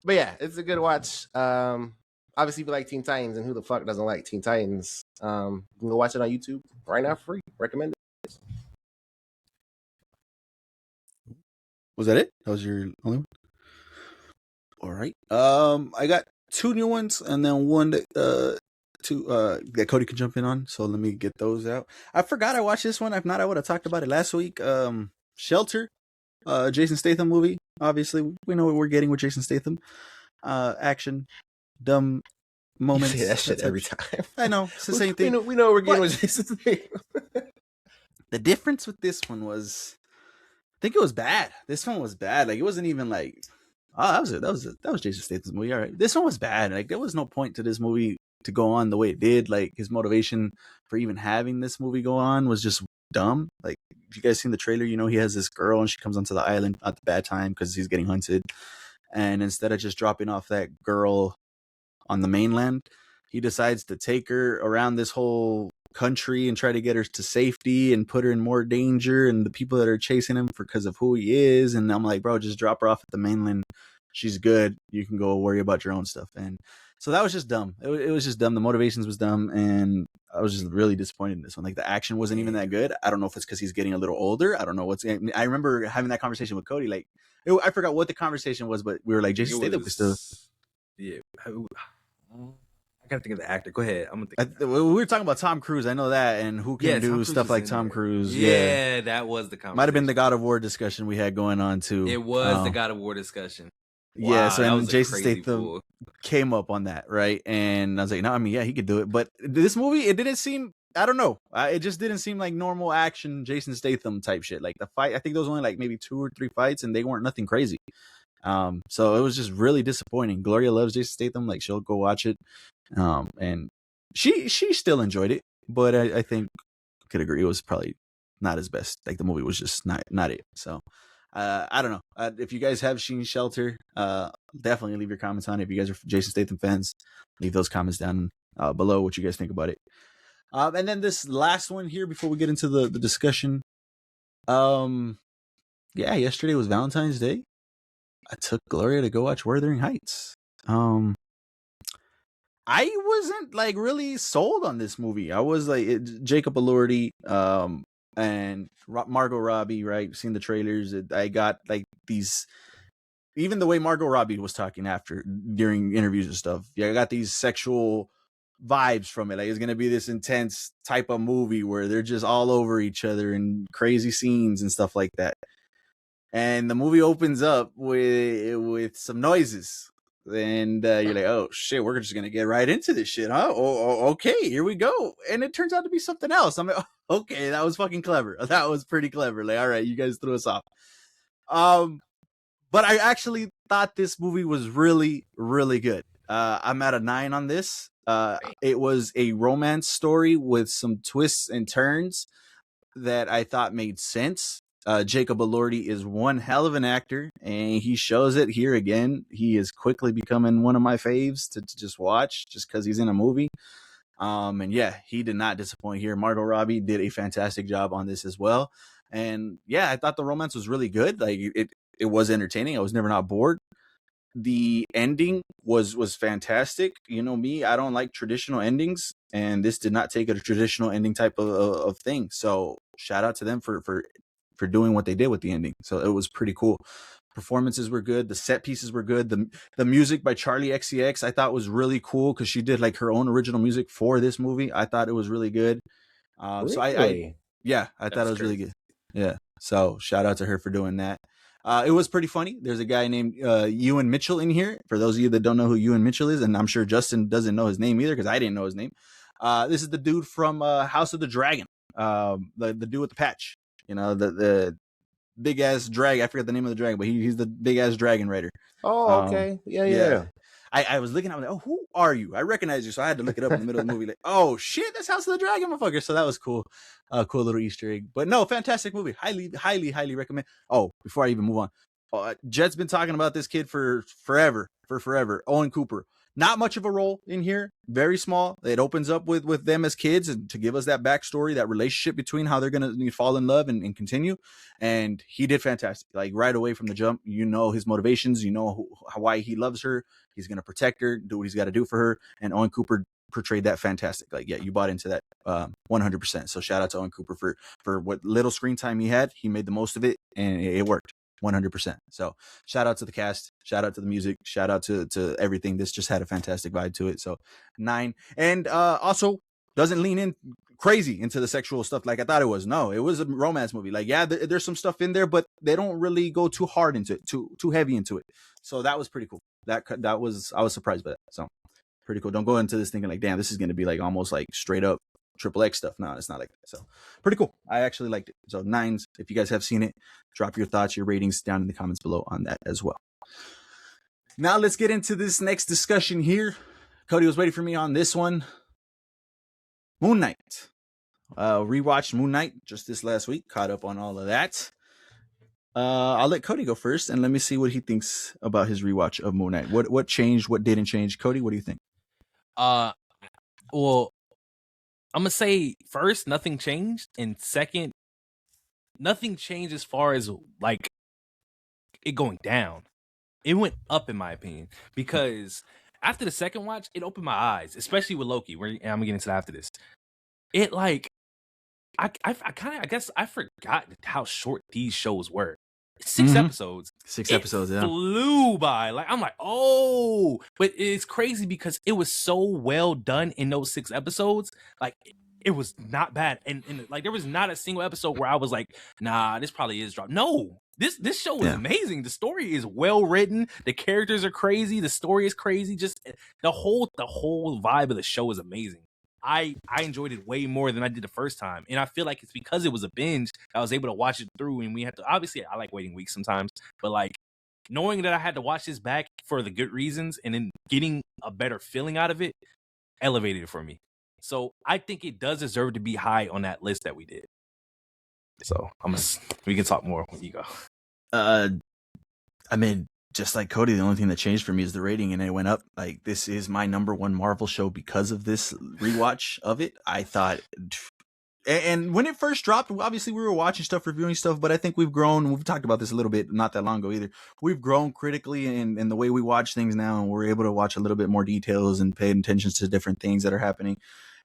yeah, it's a good watch. Obviously, if you like Teen Titans, and who the fuck doesn't like Teen Titans? You can go watch it on YouTube right now for free. Recommend it. Was that it? That was your only one? All right. I got 2 new ones and then one that that Cody can jump in on. So let me get those out. I forgot I watched this one. If not, I would have talked about it last week. Shelter, Jason Statham movie. Obviously, we know what we're getting with Jason Statham. Action, dumb moments. You say that shit every time. I know, it's the same thing. We know what we're getting with Jason Statham. The difference with this one was, I think it was bad. This one was bad. Like, it wasn't even like, oh, that was Jason Statham's movie. All right, this one was bad. Like, there was no point to this movie to go on the way it did. Like, his motivation for even having this movie go on was just dumb. Like, if you guys seen the trailer, you know he has this girl and she comes onto the island at the bad time because he's getting hunted. And instead of just dropping off that girl on the mainland, he decides to take her around this whole country and try to get her to safety and put her in more danger, and the people that are chasing him because of who he is. And I'm like, bro, just drop her off at the mainland. She's good. You can go worry about your own stuff. And so that was just dumb. It was just dumb. The motivations was dumb, and I was just really disappointed in this one. Like, the action wasn't even that good. I don't know if it's because he's getting a little older. I don't know I remember having that conversation with Cody. Like, I forgot what the conversation was, but we were like, Jason Statham was still. Yeah. I gotta think of the actor. Go ahead. I'm gonna think. We were talking about Tom Cruise. I know that, and who can do stuff like Tom Cruise. Yeah, that was the conversation. Might have been the God of War discussion we had going on too. It was the God of War discussion. Wow, yeah, so and Jason Statham came up on that, right? And I was like, no, I mean, yeah, he could do it. But this movie, it didn't seem, I don't know. It just didn't seem like normal action Jason Statham type shit. Like, the fight, I think there was only like maybe 2 or 3 fights, and they weren't nothing crazy. So it was just really disappointing. Gloria loves Jason Statham. Like, she'll go watch it. And she still enjoyed it, but I think I could agree it was probably not his best. Like, the movie was just not it. So I don't know. If you guys have seen Shelter, definitely leave your comments on it. If you guys are Jason Statham fans, leave those comments down below what you guys think about it. And then this last one here before we get into the discussion. Yeah, yesterday was Valentine's Day. I took Gloria to go watch Wuthering Heights. I wasn't like really sold on this movie. I was like Jacob Elordi, and Margot Robbie, right? Seen the trailers. I got like these, even the way Margot Robbie was talking during interviews and stuff. Yeah, I got these sexual vibes from it. Like, it's gonna be this intense type of movie where they're just all over each other and crazy scenes and stuff like that. And the movie opens up with some noises. And you're like, oh shit, we're just gonna get right into this shit, huh? Oh, okay, here we go. And it turns out to be something else. I'm like, oh, okay, that was fucking clever. That was pretty clever. Like, all right, you guys threw us off. But I actually thought this movie was really, really good. I'm at a 9 on this. It was a romance story with some twists and turns that I thought made sense. Jacob Elordi is one hell of an actor, and he shows it here again. He is quickly becoming one of my faves to just watch just because he's in a movie. And yeah, he did not disappoint here. Margot Robbie did a fantastic job on this as well. And yeah, I thought the romance was really good. Like, it was entertaining. I was never not bored. The ending was fantastic. You know me, I don't like traditional endings, and this did not take a traditional ending type of thing. So shout out to them for doing what they did with the ending. So it was pretty cool. Performances were good. The set pieces were good. The music by Charlie XCX I thought was really cool because she did like her own original music for this movie. I thought it was really good. Really? So I thought it was really good. Yeah. So shout out to her for doing that. It was pretty funny. There's a guy named Ewan Mitchell in here. For those of you that don't know who Ewan Mitchell is, and I'm sure Justin doesn't know his name either because I didn't know his name. This is the dude from House of the Dragon, the dude with the patch. You know, the big ass dragon. I forget the name of the dragon, but he's the big ass dragon rider. Oh, okay. Yeah. I was looking, I was like, oh, who are you? I recognize you, so I had to look it up in the middle of the movie. Like, oh shit, that's House of the Dragon, motherfucker. So that was cool. Cool little Easter egg. But no, fantastic movie. Highly recommend. Oh, before I even move on, Jet's been talking about this kid for forever. Owen Cooper. Not much of a role in here, very small. It opens up with them as kids and to give us that backstory, that relationship between how they're going to fall in love and continue. And he did fantastic. Like right away from the jump, you know his motivations, you know why he loves her. He's going to protect her, do what he's got to do for her. And Owen Cooper portrayed that fantastic. Like, yeah, you bought into that 100%. So shout out to Owen Cooper for what little screen time he had. He made the most of it and it worked. 100%. So shout out to the cast, shout out to the music, shout out to everything. This just had a fantastic vibe to it. So 9. And also doesn't lean in crazy into the sexual stuff like I thought it was. No, it was a romance movie. Like, yeah, there's some stuff in there, but they don't really go too hard into it, too heavy into it. So that was pretty cool. I was surprised by that. So pretty cool. Don't go into this thinking like, damn, this is going to be like almost like straight up XXX stuff. No, it's not like that. So pretty cool. I actually liked it. So 9s. If you guys have seen it, drop your thoughts, your ratings down in the comments below on that as well. Now let's get into this next discussion here. Cody was waiting for me on this one. Moon Knight. Rewatched Moon Knight just this last week. Caught up on all of that. I'll let Cody go first and let me see what he thinks about his rewatch of Moon Knight. What changed? What didn't change? Cody, what do you think? Well, I'm gonna say first, nothing changed, and second, nothing changed as far as like it going down. It went up in my opinion because after the second watch, it opened my eyes, especially with Loki. And I'm gonna get into that after this. It like I guess I forgot how short these shows were. 6 episodes. 6 episodes, yeah. Flew by. Like I'm like, oh, but it's crazy because it was so well done in those 6 episodes. Like it was not bad, and like there was not a single episode where I was like, nah, this probably is dropped. No, this show is amazing. The story is well written. The characters are crazy. The story is crazy. Just the whole vibe of the show is amazing. I enjoyed it way more than I did the first time. And I feel like it's because it was a binge, I was able to watch it through, and we had to, obviously I like waiting weeks sometimes, but like knowing that I had to watch this back for the good reasons and then getting a better feeling out of it elevated it for me. So I think it does deserve to be high on that list that we did. So we can talk more when you go. I mean, just like Cody, the only thing that changed for me is the rating, and it went up. Like, this is my number 1 Marvel show because of this rewatch of it. I thought, and when it first dropped, obviously we were watching stuff, reviewing stuff, but I think we've grown. We've talked about this a little bit not that long ago either. We've grown critically in the way we watch things now, and we're able to watch a little bit more details and pay attention to different things that are happening.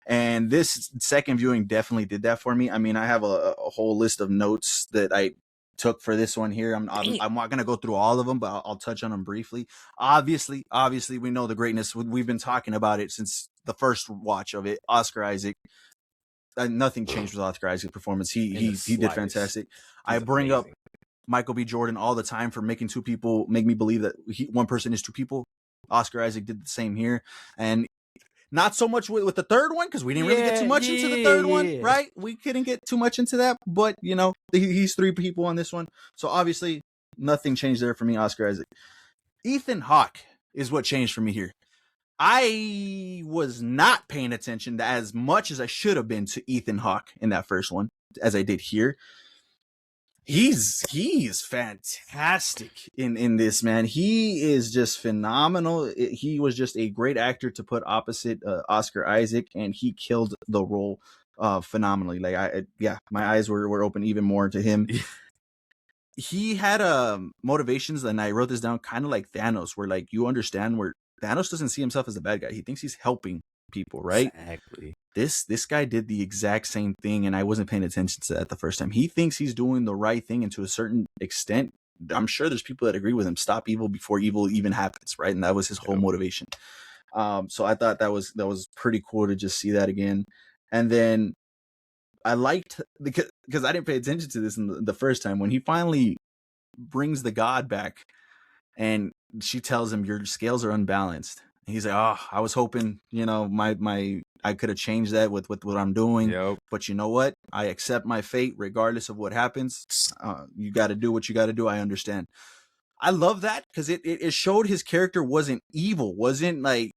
And this second viewing definitely did that for me. I mean, I have a whole list of notes that I took for this one here. I'm not going to go through all of them, but I'll touch on them briefly. Obviously, we know the greatness. We've been talking about it since the first watch of it. Oscar Isaac. Nothing changed with Oscar Isaac's performance. He did fantastic. I bring up Michael B. Jordan all the time for making 2 people, make me believe that one person is 2 people. Oscar Isaac did the same here. And not so much with the third one, because we didn't really get too much into the third one, right? We couldn't get too much into that, but, you know, he's 3 people on this one. So, obviously, nothing changed there for me, Oscar Isaac. Ethan Hawke is what changed for me here. I was not paying attention to as much as I should have been to Ethan Hawke in that first one, as I did here. He's fantastic in this, man. He is just phenomenal. He was just a great actor to put opposite Oscar Isaac, and he killed the role phenomenally. Like my eyes were open even more to him. He had motivations, and I wrote this down, kind of like Thanos, where like you understand where Thanos doesn't see himself as a bad guy. He thinks he's helping people, right? Exactly. This guy did the exact same thing, and I wasn't paying attention to that the first time. He thinks he's doing the right thing, and to a certain extent, I'm sure there's people that agree with him. Stop evil before evil even happens, right? And that was his whole motivation. So I thought that was pretty cool to just see that again. And then I liked, because I didn't pay attention to this in the first time, when he finally brings the god back, and she tells him your scales are unbalanced. And he's like, oh, I was hoping, I could have changed that with what I'm doing. Yep. But you know what? I accept my fate regardless of what happens. You got to do what you got to do. I understand. I love that because it showed his character wasn't evil, wasn't like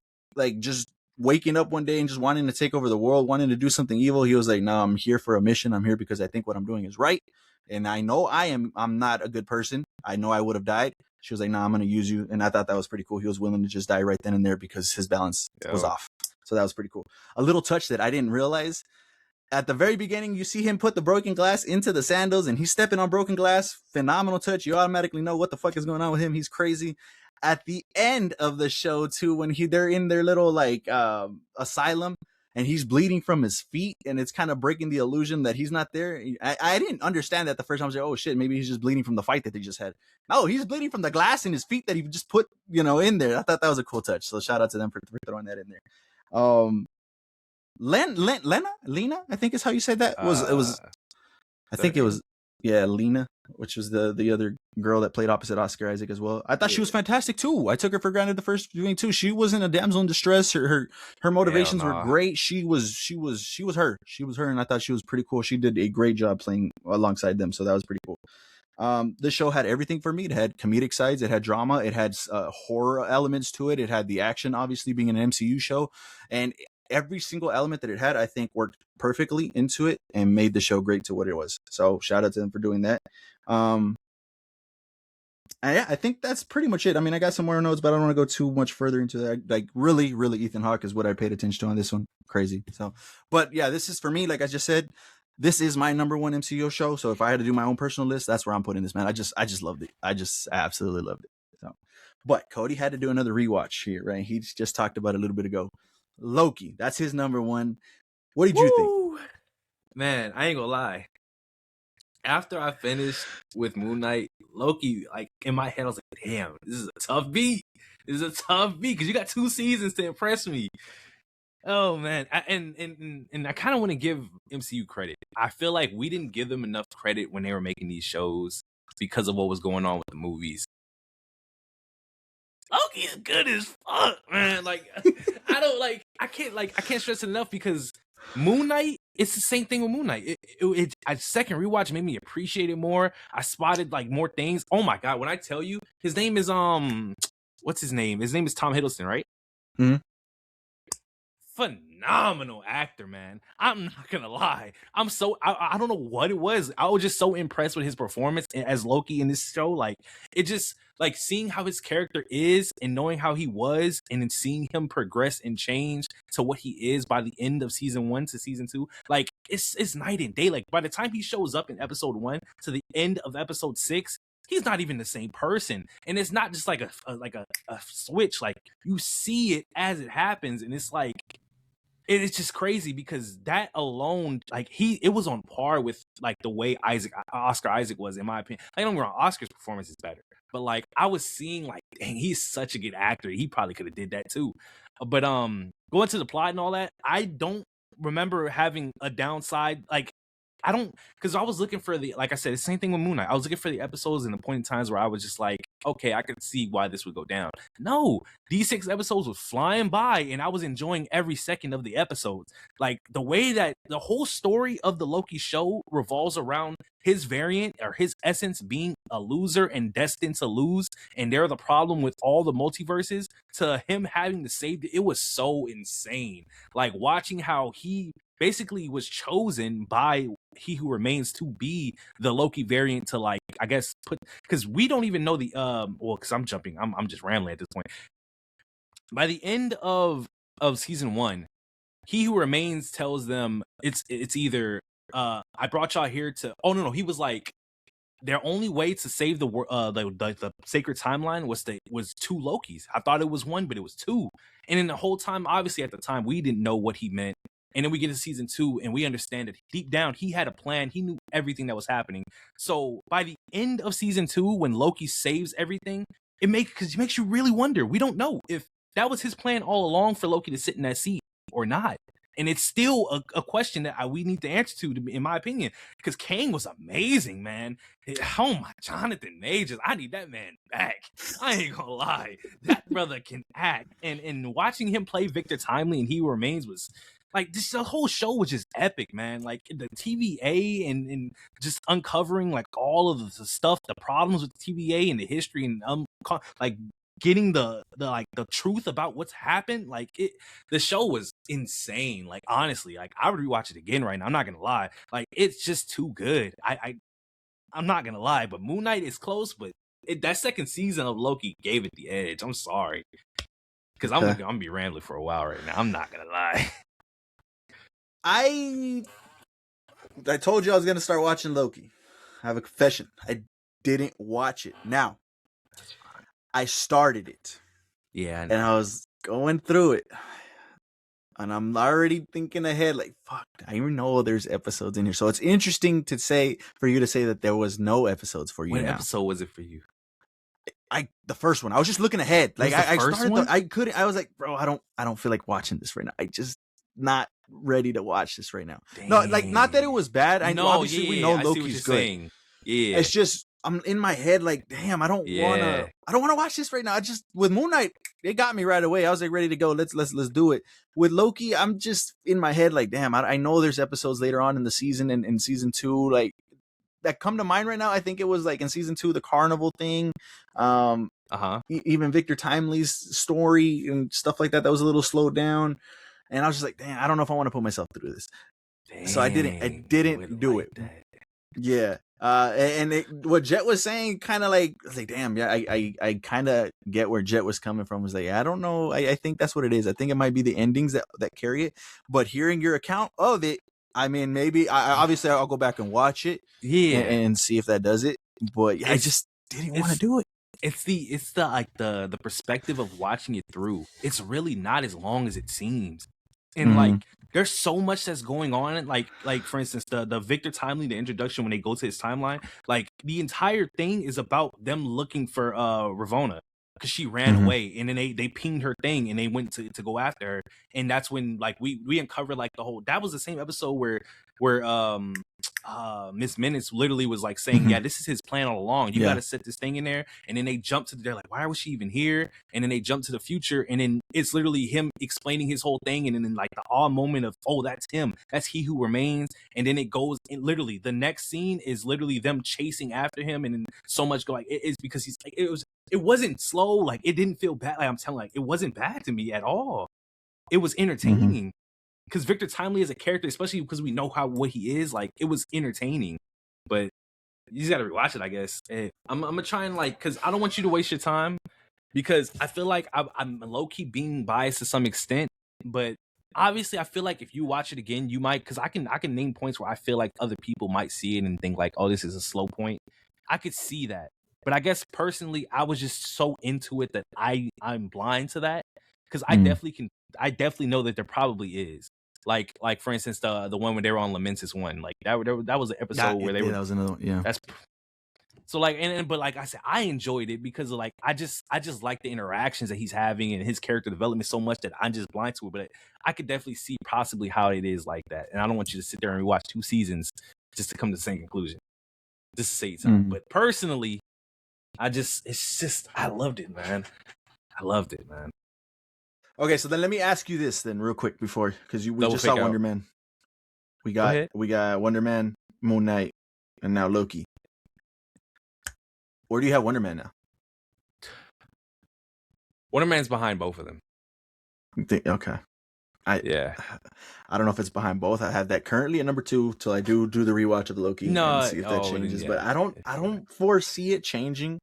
just waking up one day and just wanting to take over the world, wanting to do something evil. He was like, no, I'm here for a mission. I'm here because I think what I'm doing is right. And I know I'm not a good person. I know I would have died. She was like, no, I'm going to use you. And I thought that was pretty cool. He was willing to just die right then and there because his balance was off. So that was pretty cool. A little touch that I didn't realize. At the very beginning, you see him put the broken glass into the sandals and he's stepping on broken glass. Phenomenal touch. You automatically know what the fuck is going on with him. He's crazy. At the end of the show, too, when they're in their little asylum and he's bleeding from his feet and it's kind of breaking the illusion that he's not there. I didn't understand that the first time. I was like, oh shit, maybe he's just bleeding from the fight that they just had. No, he's bleeding from the glass in his feet that he just put, in there. I thought that was a cool touch. So shout out to them for throwing that in there. Lena, I think is how you said that. I think it was Lena, which was the other girl that played opposite Oscar Isaac as well. I thought she was fantastic too. I took her for granted the first viewing too. She wasn't a damsel in distress. Her motivations were great. She was her, and I thought she was pretty cool. She did a great job playing alongside them, so that was pretty cool. This show had everything for me. It had comedic sides, it had drama, it had horror elements to it. It had the action, obviously being an MCU show, and every single element that it had, I think, worked perfectly into it and made the show great to what it was. So shout out to them for doing that. I think that's pretty much it. I mean, I got some more notes, but I don't want to go too much further into that. Like really, really Ethan Hawke is what I paid attention to on this one. Crazy. So, but yeah, this is for me, like I just said, this is my number one MCU show. So if I had to do my own personal list, that's where I'm putting this, man. I just loved it. I absolutely loved it. So, but Cody had to do another rewatch here, right? He just talked about it a little bit ago. Loki, that's his number one. What did you think? Man, I ain't gonna lie. After I finished with Moon Knight, Loki, like in my head, I was like, damn, this is a tough beat. This is a tough beat because you got 2 seasons to impress me. Oh man, and I kind of want to give MCU credit. I feel like we didn't give them enough credit when they were making these shows because of what was going on with the movies. Loki is good as fuck, man. Like, I can't stress it enough because Moon Knight, it's the same thing with Moon Knight. A second rewatch made me appreciate it more. I spotted like more things. Oh my god, when I tell you, his name is what's his name? His name is Tom Hiddleston, right? Mm-hmm. Phenomenal actor, man. I'm not gonna lie. I don't know what it was. I was just so impressed with his performance as Loki in this show. Like, it just like seeing how his character is and knowing how he was, and then seeing him progress and change to what he is by the end of season 1 to season 2. Like, it's night and day. Like, by the time he shows up in episode 1 to the end of episode 6, he's not even the same person. And it's not just like a switch. Like, you see it as it happens, and it's like, it's just crazy because that alone, like, it was on par with like the way Oscar Isaac was, in my opinion. Like, don't get me wrong, Oscar's performance is better, but like I was seeing like, dang, he's such a good actor. He probably could have did that too. But going to the plot and all that, I don't remember having a downside. Like, I don't, because I was looking for like I said, the same thing with Moon Knight. I was looking for the episodes and the point in times where I was just like, okay, I could see why this would go down. No, these 6 episodes was flying by, and I was enjoying every second of the episodes. Like, the way that the whole story of the Loki show revolves around his variant or his essence being a loser and destined to lose, and they're the problem with all the multiverses, to him having to save it was so insane. Like, watching how he basically was chosen by He Who Remains to be the Loki variant to, like, I guess because we don't even know the because I'm just rambling at this point. By the end of season 1, He Who Remains tells them it's either I brought y'all here to, oh no, he was like, their only way to save the sacred timeline was 2 Lokis. I thought it was 1, but it was 2. And in the whole time, obviously at the time, we didn't know what he meant. And then we get to season 2 and we understand that deep down, he had a plan. He knew everything that was happening. So by the end of season 2, when Loki saves everything, it makes you really wonder. We don't know if that was his plan all along for Loki to sit in that seat or not. And it's still a question that we need to answer to, in my opinion, because Kang was amazing, man. Oh my, Jonathan Majors, I need that man back. I ain't gonna lie, that brother can act, and watching him play Victor Timely and He Who Remains was like, this, the whole show was just epic, man. Like the TVA and just uncovering like all of the stuff, the problems with the TVA and the history, and like getting the truth about what's happened. Like the show was insane. Like honestly, like I would rewatch it again right now. I'm not gonna lie. Like it's just too good. I'm not gonna lie, but Moon Knight is close, but that second season of Loki gave it the edge. I'm sorry, because I'm gonna be rambling for a while right now. I'm not gonna lie. I told you I was gonna start watching Loki. I have a confession. I didn't watch it. Now, I started it. Yeah, and I was going through it, and I'm already thinking ahead. Like, fuck, I even know there's episodes in here. So it's interesting for you to say that there was no episodes for you. What episode was it for you? The first one. I was just looking ahead. Like I started. I couldn't. I was like, bro, I don't feel like watching this right now. I just not ready to watch this right now. Dang. No, like not that it was bad. I know obviously we know Loki's good. Saying. Yeah, it's just I'm in my head like, damn, I don't wanna watch this right now. I just with Moon Knight, it got me right away. I was like ready to go. Let's do it. With Loki, I'm just in my head like, damn, I know there's episodes later on in the season and in season 2 like that come to mind right now. I think it was like in season 2 the carnival thing. Even Victor Timely's story and stuff like that was a little slowed down. And I was just like, damn, I don't know if I want to put myself through this. Dang, so I didn't do it. That. Yeah. What Jet was saying, kind of like, I was like, damn, yeah, I kind of get where Jet was coming from. Was like, I don't know. I think that's what it is. I think it might be the endings that carry it. But hearing your account of it, I mean, maybe obviously I'll go back and watch it. Yeah. And see if that does it. But yeah, I just didn't want to do it. It's the perspective of watching it through. It's really not as long as it seems. And like there's so much that's going on. Like for instance, the Victor Timely, the introduction when they go to his timeline, like the entire thing is about them looking for Ravonna because she ran away, and then they pinged her thing and they went to go after her. And that's when like we uncovered like the whole, that was the same episode where Miss Minutes literally was like saying, yeah, this is his plan all along. You got to set this thing in there. And then they jump to, they're like, why was she even here? And then they jump to the future, and then it's literally him explaining his whole thing. And then like the awe moment of, oh, that's him. That's He Who Remains. And then it goes, and literally the next scene is literally them chasing after him. And then so much go like, it's because he's like, it wasn't slow. Like it didn't feel bad. Like I'm telling, like it wasn't bad to me at all. It was entertaining. Because Victor Timely is a character, especially because we know what he is, like it was entertaining. But you just gotta rewatch it, I guess. I'm gonna try and like, because I don't want you to waste your time, because I feel like I'm low key being biased to some extent. But obviously, I feel like if you watch it again, you might, because I can name points where I feel like other people might see it and think like, oh, this is a slow point. I could see that, but I guess personally, I was just so into it that I'm blind to that, because I definitely know that there probably is. Like for instance, the one when they were on Lamentis 1, like that was an episode where they were. That was another one. Yeah. That's so like, but like I said, I enjoyed it because of like I just like the interactions that he's having and his character development so much that I'm just blind to it. But I could definitely see possibly how it is like that, and I don't want you to sit there and rewatch 2 seasons just to come to the same conclusion. Just to say something. But personally, I loved it, man. I loved it, man. Okay, so then let me ask you this then real quick before, because we just saw Wonder Man. We got Wonder Man, Moon Knight, and now Loki. Where do you have Wonder Man now? Wonder Man's behind both of them. Okay. I don't know if it's behind both. I have that currently at number 2 till I do the rewatch of Loki and see if that changes. But I don't foresee it changing.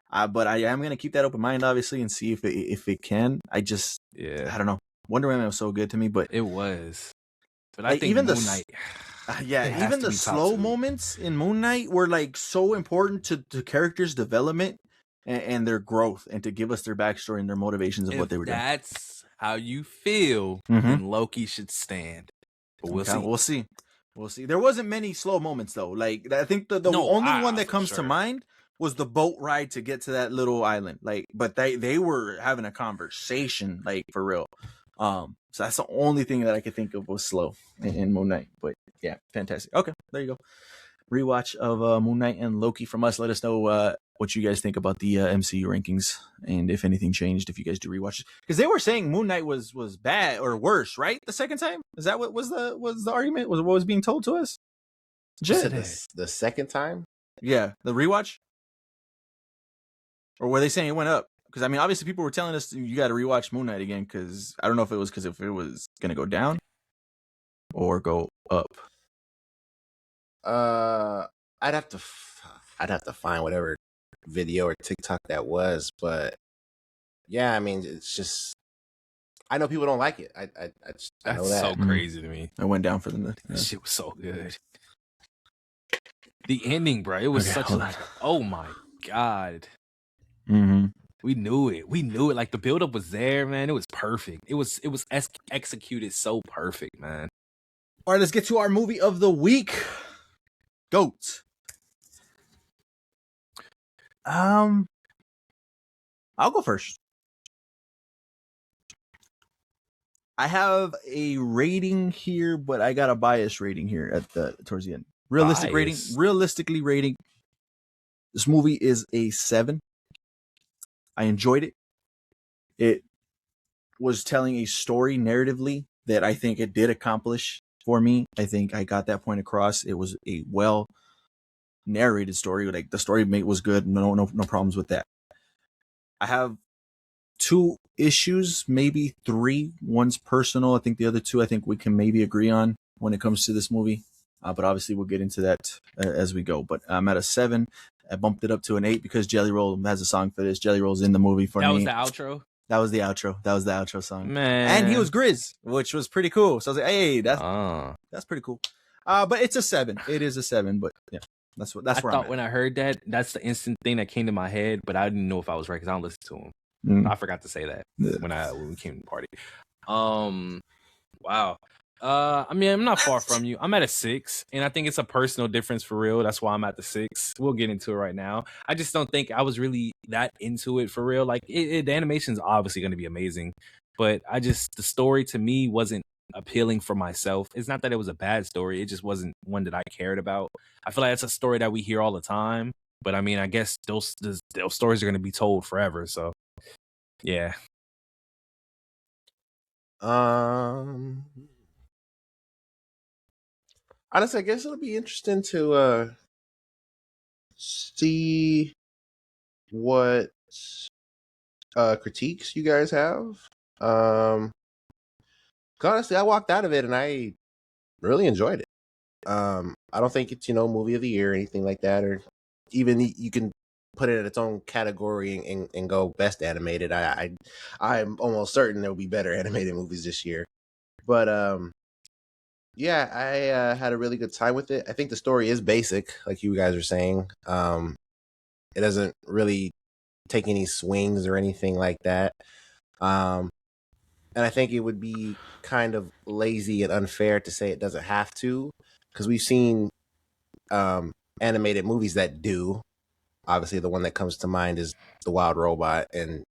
But I am gonna keep that open mind, obviously, and see if it can. I don't know. Wonder Woman was so good to me, but it was. But I think even Moon Knight, even the slow moments in Moon Knight were like so important to characters' development and their growth, and to give us their backstory and their motivations of what they were doing. That's how you feel, then Loki should stand. But we'll see. We'll see. There wasn't many slow moments though. Like I think the only one that comes to mind was the boat ride to get to that little island. Like, but they were having a conversation, like for real. So that's the only thing that I could think of was slow in Moon Knight. But yeah, fantastic. Okay, there you go. Rewatch of Moon Knight and Loki from us. Let us know what you guys think about the MCU rankings and if anything changed if you guys do rewatch. Because they were saying Moon Knight was bad or worse, right? The second time, is that what was the argument? Was what was being told to us? The second time? Yeah, the rewatch, or were they saying it went up? Because I mean, obviously, people were telling us you got to rewatch Moon Knight again. Because I don't know if it was gonna go down or go up. I'd have to find whatever video or TikTok that was, but yeah, I mean, it's just I know people don't like it. I know That's that. so crazy to me. I went down for them. That Yeah. shit was so good. The ending, bro. It was Okay, such hold like, oh my god. Mm-hmm. We knew it. Like the buildup was there, man. It was perfect. It was executed so perfect, man. All right, let's get to our movie of the week. Goat. I'll go first. I have a rating here, but I got a bias rating here towards the end. Realistically rating. This movie is a 7. I enjoyed it. It was telling a story narratively that I think it did accomplish for me. I think I got that point across. It was a well narrated story. Like the story was good. No problems with that. I have 2 issues, maybe 3. One's personal. I think the other 2, I think we can maybe agree on when it comes to this movie. But obviously we'll get into that as we go. But I'm at a 7. I bumped it up to an 8 because Jelly Roll has a song for this. Jelly Roll's in the movie for me. That was the outro? That was the outro. That was the outro song. Man. And he was Grizz, which was pretty cool. So I was like, hey, that's pretty cool. But it's a 7. It is a 7, but yeah. That's where I thought I'm when at. I heard that, that's the instant thing that came to my head, but I didn't know if I was right because I don't listen to him. I forgot to say that when we came to the party. Wow. I mean, I'm not far from you. I'm at a 6, and I think it's a personal difference for real. That's why I'm at the 6. We'll get into it right now. I just don't think I was really that into it for real. Like, the animation's obviously going to be amazing, but the story to me wasn't appealing for myself. It's not that it was a bad story. It just wasn't one that I cared about. I feel like it's a story that we hear all the time, but I mean, I guess those stories are going to be told forever. So, yeah. Honestly, I guess it'll be interesting to see what critiques you guys have. Honestly, I walked out of it and I really enjoyed it. I don't think it's movie of the year or anything like that, or even you can put it in its own category and go best animated. I'm almost certain there will be better animated movies this year, but yeah, I had a really good time with it. I think the story is basic, like you guys are saying. It doesn't really take any swings or anything like that. And I think it would be kind of lazy and unfair to say it doesn't have to, because we've seen animated movies that do. Obviously, the one that comes to mind is The Wild Robot, and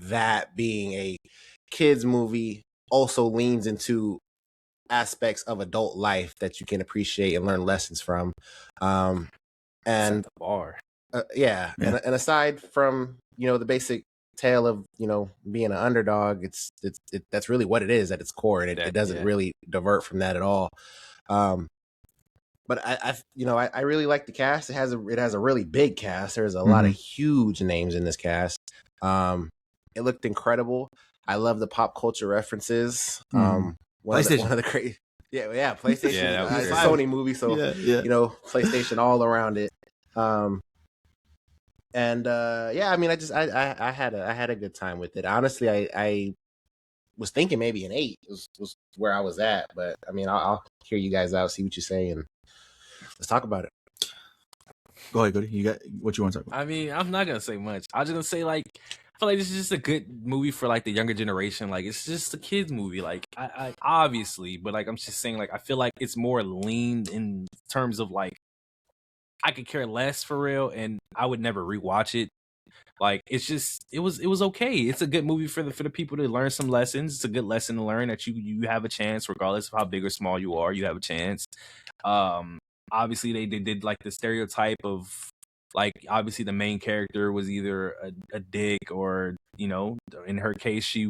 that being a kids movie also leans into aspects of adult life that you can appreciate and learn lessons from. And the bar. Yeah. And aside from the basic tale of being an underdog, that's really what it is at its core, and it doesn't really divert from that at all. But I really like the cast. It has a really big cast. There's a lot of huge names in this cast. It looked incredible. I love the pop culture references. One of the great, PlayStation. Yeah, that was it's a Sony movie, so PlayStation all around it. And I mean, I had a good time with it. Honestly, I was thinking maybe an 8 was where I was at, but I mean, I'll hear you guys out, see what you say, and let's talk about it. Go ahead. You got what you want to talk about? I mean, I'm not gonna say much. I'm just gonna say, like, I feel like this is just a good movie for like the younger generation. Like, it's just a kids movie. Like, I obviously, but like, I'm just saying, like, I feel like it's more lean in terms of like, I could care less for real, and I would never rewatch it Like it's just it was okay. It's a good movie for the people to learn some lessons. It's a good lesson to learn that you have a chance, regardless of how big or small you are. You have a chance. Um, Obviously they did like the stereotype of like obviously the main character was either a dick or in her case she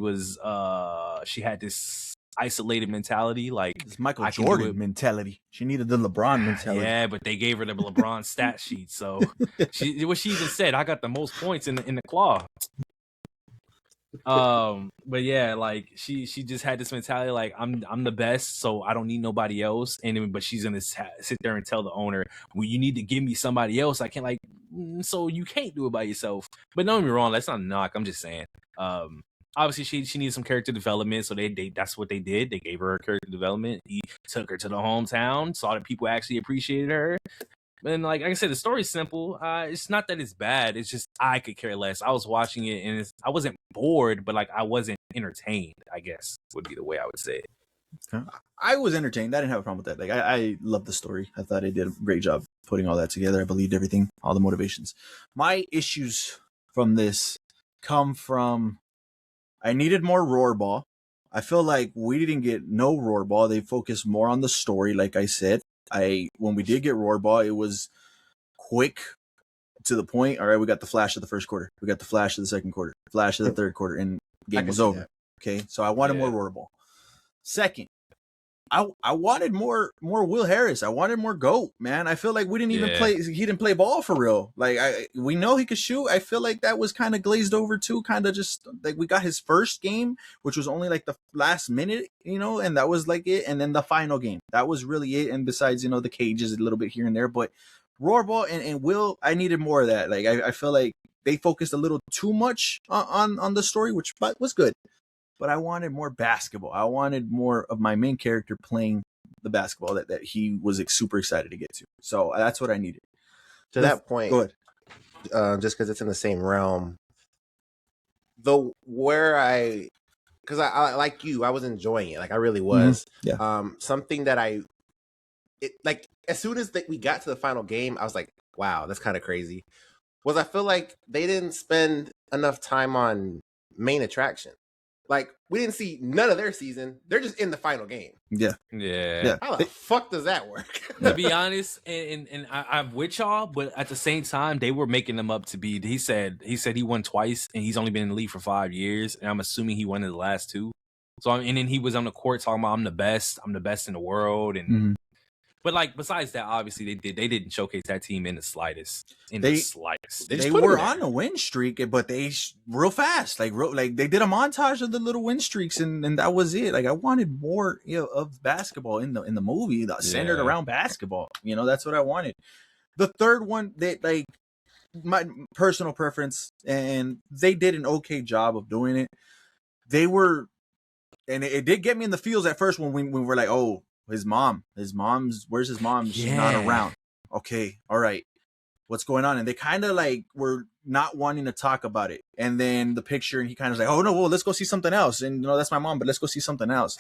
had this isolated mentality like It's Michael I can do Jordan it. mentality. She needed the LeBron mentality. Yeah, but they gave her the LeBron stat sheet, so she even said, "I got the most points in the claw." But yeah, like she just had this mentality, like I'm the best, so I don't need nobody else. And then, but she's gonna sit there and tell the owner, "Well, you need to give me somebody else. I can't so you can't do it by yourself." But don't get me wrong, that's not a knock. I'm just saying. Obviously she needs some character development, so they that's what they did. They gave her character development. He took her to the hometown, saw that people actually appreciated her. And like I said, the story's simple. It's not that it's bad. It's just I could care less. I was watching it and I wasn't bored, but like I wasn't entertained, I guess would be the way I would say it. I was entertained. I didn't have a problem with that. Like I love the story. I thought I did a great job putting all that together. I believed everything, all the motivations. My issues from this come from I needed more Roarball. I feel like we didn't get no Roarball. They focused more on the story, like I said. When we did get Roarball, it was quick to the point. All right, we got the flash of the first quarter. We got the flash of the second quarter, flash of the third quarter, and game was over. That. Okay, so I wanted more Roarball. Second, I wanted more Will Harris. I wanted more GOAT, man. I feel like we didn't even play. He didn't play ball for real. Like we know he could shoot. I feel like that was kind of glazed over too. Kind of just like we got his first game, which was only like the last minute, and that was like it. And then the final game, that was really it. And besides, the cages a little bit here and there, but Roarball and Will, I needed more of that. Like I feel like they focused a little too much on the story, which was good. But I wanted more basketball. I wanted more of my main character playing the basketball that he was super excited to get to. So that's what I needed. To that point, go ahead. Just because it's in the same realm, because I like you, I was enjoying it. Like I really was. Mm-hmm. Yeah. Something that like as soon as we got to the final game, I was like, wow, that's kind of crazy. I feel like they didn't spend enough time on main attraction. Like, we didn't see none of their season. They're just in the final game. Yeah. How the fuck does that work? To be honest, and I'm with y'all, but at the same time, they were making them up to be. He said he won twice, and he's only been in the league for 5 years, and I'm assuming he won in the last 2. So, and then he was on the court talking about I'm the best in the world, and but like besides that, obviously they didn't showcase that team in the slightest. They were on a win streak, but they real fast, like they did a montage of the little win streaks, and that was it. Like I wanted more, of basketball in the movie that centered around basketball. That's what I wanted. The third one, that like my personal preference, and they did an okay job of doing it. They were, and it did get me in the feels at first when we were like, oh. Where's his mom? She's not around. Okay. All right. What's going on? And they kind of like were not wanting to talk about it. And then the picture, and he kind of was like, oh no, well, let's go see something else. And that's my mom, but let's go see something else.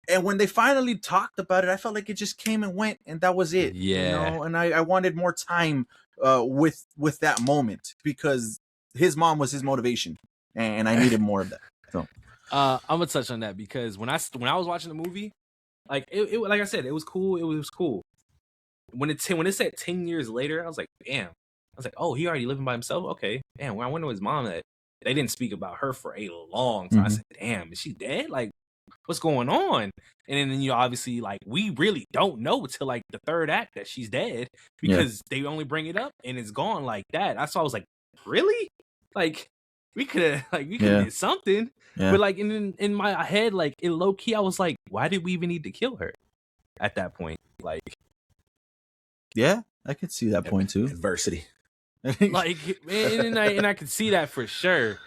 And when they finally talked about it, I felt like it just came and went, and that was it. Yeah. And I wanted more time with that moment, because his mom was his motivation, and I needed more of that. So I'm gonna touch on that, because when I was watching the movie, like it like I said, it was cool. It was cool. When it said 10 years later, I was like, damn. I was like, oh, he already living by himself? Okay. Damn, I wonder his mom that they didn't speak about her for a long time. I said, damn, is she dead? Like, what's going on? And then obviously, like, we really don't know till like the third act that she's dead, because they only bring it up and it's gone like that. That's why I was like, really? Like, we could have did something. Yeah. But like in my head, like in low key, I was like, why did we even need to kill her at that point? Like, yeah, I could see that point too. Adversity. Like, and I could see that for sure.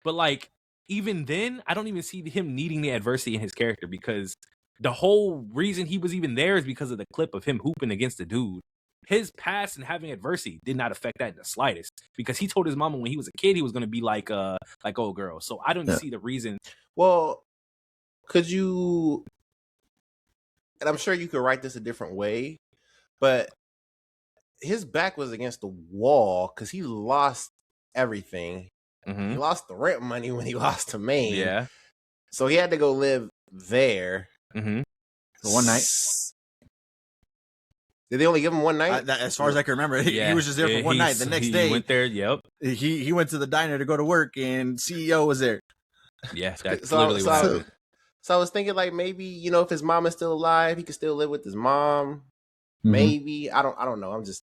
But like, even then, I don't even see him needing the adversity in his character, because the whole reason he was even there is because of the clip of him hooping against the dude. His past and having adversity did not affect that in the slightest, because he told his mama when he was a kid he was going to be like old girl. So I don't see the reason. Well, could you? And I'm sure you could write this a different way, but his back was against the wall because he lost everything. Mm-hmm. He lost the rent money when he lost to Maine. Yeah. So he had to go live there. Mm-hmm. For one night. Did they only give him one night? As far as I can remember, Yeah. he was just there for one night. The next day, he went there. Yep. he went to the diner to go to work, and CEO was there. Yeah, that's So- literally so what I- happened. So I was thinking, like, maybe, you know, if his mom is still alive, he could still live with his mom. Mhm. Maybe I don't know. I'm just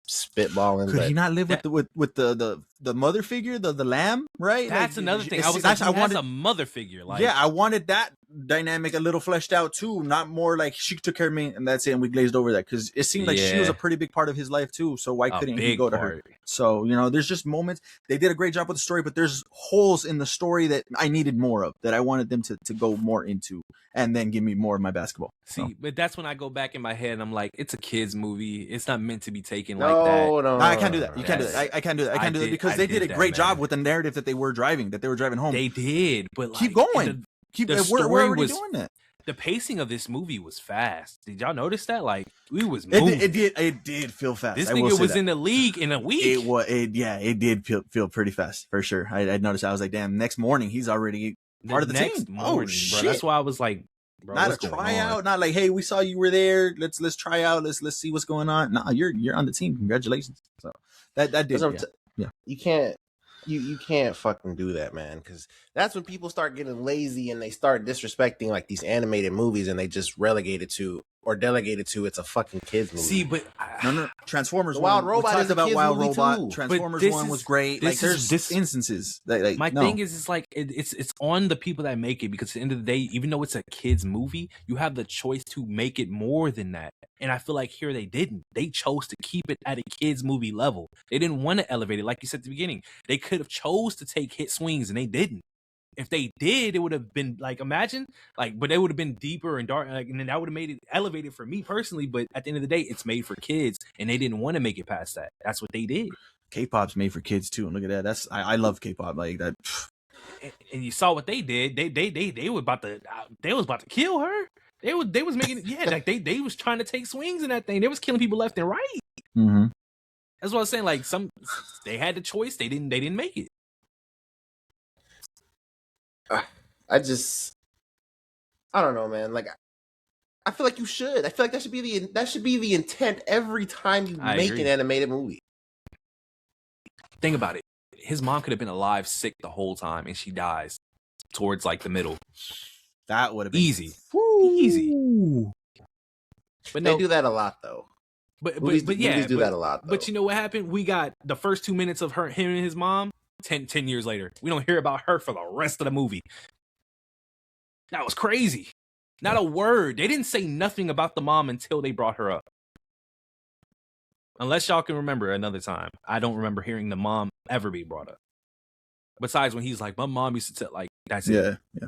spitballing. Could but he not live with the mother figure, the lamb? Right. That's Like, another thing. it's- I was like, that's- he has a mother figure. Like, yeah, I wanted that dynamic a little fleshed out too, not more like she took care of me and that's it, and we glazed over that, because it seemed like she was Yeah. a pretty big part of his life too. So why a couldn't he big go to her? part. So, you know, there's just moments. They did a great job with the story, but there's holes in the story that I needed more of, that I wanted them to go more into, and then give me more of my basketball. See, but that's when I go back in my head and I'm like, it's a kid's movie. It's not meant to be taken no, like that. no, I can't do that. You can't do that. That's- I can't do that. I can't do that because I they did a that, great job man. with the narrative that they were driving home. They did, but like, Keep going. The we're story already was- doing that. The pacing of this movie was fast. Did y'all notice that? Like, we was It moving. did feel fast. This I will nigga say was that. in the league in a week. It did feel pretty fast for sure. I noticed. I was like, damn. Next morning, he's already part of the next team. morning, Oh bro. shit! That's why I was like, bro, Not what's a going tryout. on? Not like, hey, we saw you were there. Let's try out. Let's see what's going on. Nah, you're on the team. Congratulations. So that did. That's what I'm Yeah. You can't. You can't fucking do that, man, because that's when people start getting lazy and they start disrespecting like these animated movies, and they just relegate it to or delegate it to it's a fucking kids movie. See, but No. Transformers. The Wild one, Robot we talked is a about kid's Wild movie, Robot. too. Transformers this one is- was great. this Like is- there's instances that like my no. thing is, it's like it's on the people that make it, because at the end of the day, even though it's a kids movie, you have the choice to make it more than that. And I feel like here they didn't. They chose to keep it at a kids movie level. They didn't want to elevate it, like you said at the beginning. They could have chose to take hit swings, and they didn't. If they did, it would have been like, imagine, like, but it would have been deeper and dark, like, and then that would have made it elevated for me personally. But at the end of the day, it's made for kids, and they didn't want to make it past that. That's what they did. K-pop's made for kids too. And look at that. That's I love K-pop like that. And you saw what they did. They were about to kill her. They was making it, yeah, like they was trying to take swings in that thing. They was killing people left and right. Mm-hmm. That's what I was saying. Like they had the choice. They didn't make it. I don't know, man. Like, I feel like you should. I feel like that should be the intent every time you I make agree. an animated movie. Think about it. His mom could have been alive, sick the whole time, and she dies towards like the middle. That would have been Easy. Easy. But They no, do that a lot, though. but Movies yeah, do that a lot, though. But you know what happened? We got the first 2 minutes of him and his mom. 10 years later, we don't hear about her for the rest of the movie. That was crazy. Not a word. They didn't say nothing about the mom until they brought her up. Unless y'all can remember another time. I don't remember hearing the mom ever be brought up. Besides when he's like, my mom used to tell, like, that's it. Yeah.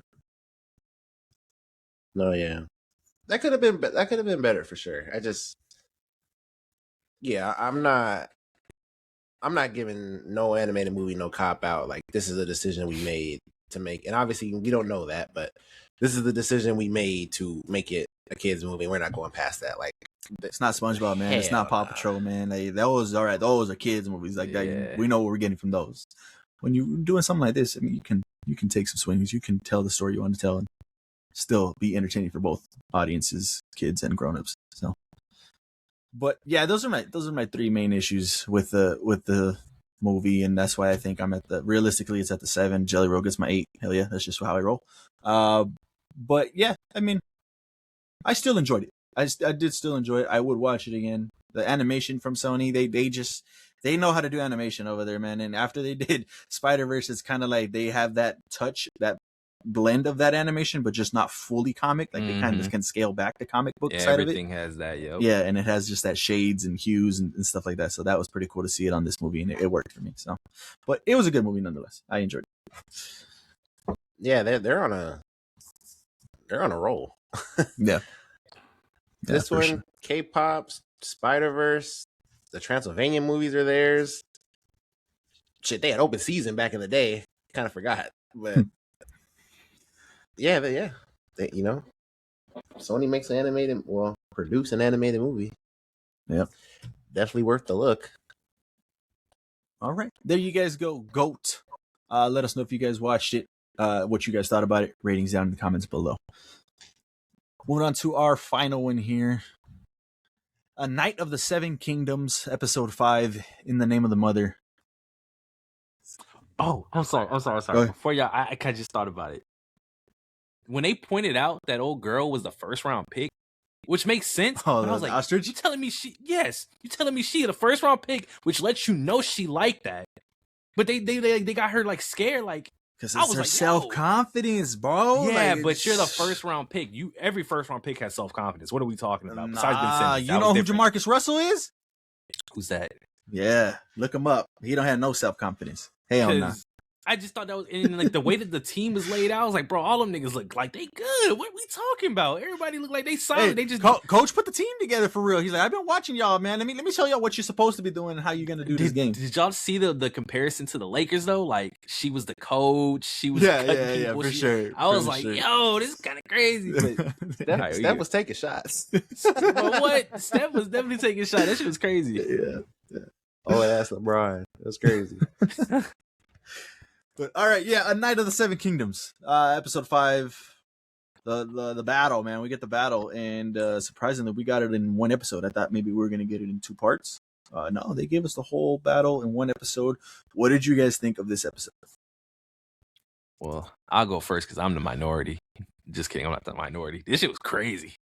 No, yeah, that could have been better for sure. I'm not giving no animated movie no cop out. Like, this is a decision we made to make, and obviously we don't know that, but this is the decision we made to make it a kids movie. We're not going past that. Like, It's not SpongeBob, man. It's not Hell Paw nah. Patrol, man. Like, those are kids movies. Like Yeah. that, we know what we're getting from those. When you're doing something like this, I mean, you can take some swings. You can tell the story you want to tell, and still be entertaining for both audiences, kids and grown-ups. So, but yeah, those are my three main issues with the movie, and that's why I think I'm realistically it's at the 7. Jelly Roll gets my 8. Hell yeah, that's just how I roll. But yeah, I mean, I still enjoyed it. I did still enjoy it. I would watch it again. The animation from Sony, they know how to do animation over there, man. And after they did Spider-Verse, it's kind of like they have that touch, that blend of that animation, but just not fully comic. Like they kind of can scale back the comic book Yeah, side of it. everything has that, yo. Yeah, and it has just that shades and hues and stuff like that. So that was pretty cool to see it on this movie, and it worked for me. So, but it was a good movie nonetheless. I enjoyed it. yeah, they're on a roll. Yeah. This for one, sure. K-pop, Spider-Verse, the Transylvania movies are theirs. Shit, they had open season back in the day. Kind of forgot, but yeah, they, you know, Sony makes produce an animated movie. Yep. Definitely worth the look. All right. There you guys go. GOAT. Let us know if you guys watched it, what you guys thought about it. Ratings down in the comments below. Moving on to our final one here. A Knight of the Seven Kingdoms, episode 5, In the Name of the Mother. Oh, I'm sorry. Go ahead. Before y'all, I just thought about it. When they pointed out that old girl was the first round pick, which makes sense. Oh, but I was like, ostrich? you telling me she the first round pick, which lets you know she liked that. But they got her like scared, like Because I it's was her like, self-confidence, bro. yeah, Like, but you're the first round pick. Every first round pick has self-confidence. What are we talking about? Besides Ben Nah, Simmons, you know who Jamarcus Russell is? Who's that? Yeah, look him up. He don't have no self-confidence. Hell no. I just thought that was, and like the way that the team was laid out, I was like, bro, all them niggas look like they good. What are we talking about? Everybody look like they solid. Hey, They just coach put the team together for real. He's like, I've been watching y'all, man. Let me show y'all what you're supposed to be doing and how you're gonna do this game. Did y'all see the comparison to the Lakers though? Like she was the coach, she was cutting people. for sure. I was like, yo, this is kind of crazy. But Steph was taking shots. but what? Steph was definitely taking a shot. That shit was crazy. Yeah. Oh, that's LeBron. That's crazy. But all right, yeah, A Knight of the Seven Kingdoms, episode 5, the battle, man. We get the battle, and surprisingly, we got it in one episode. I thought maybe we were gonna get it in 2 parts. No, they gave us the whole battle in one episode. What did you guys think of this episode? Well, I'll go first because I'm the minority. Just kidding, I'm not the minority. This shit was crazy.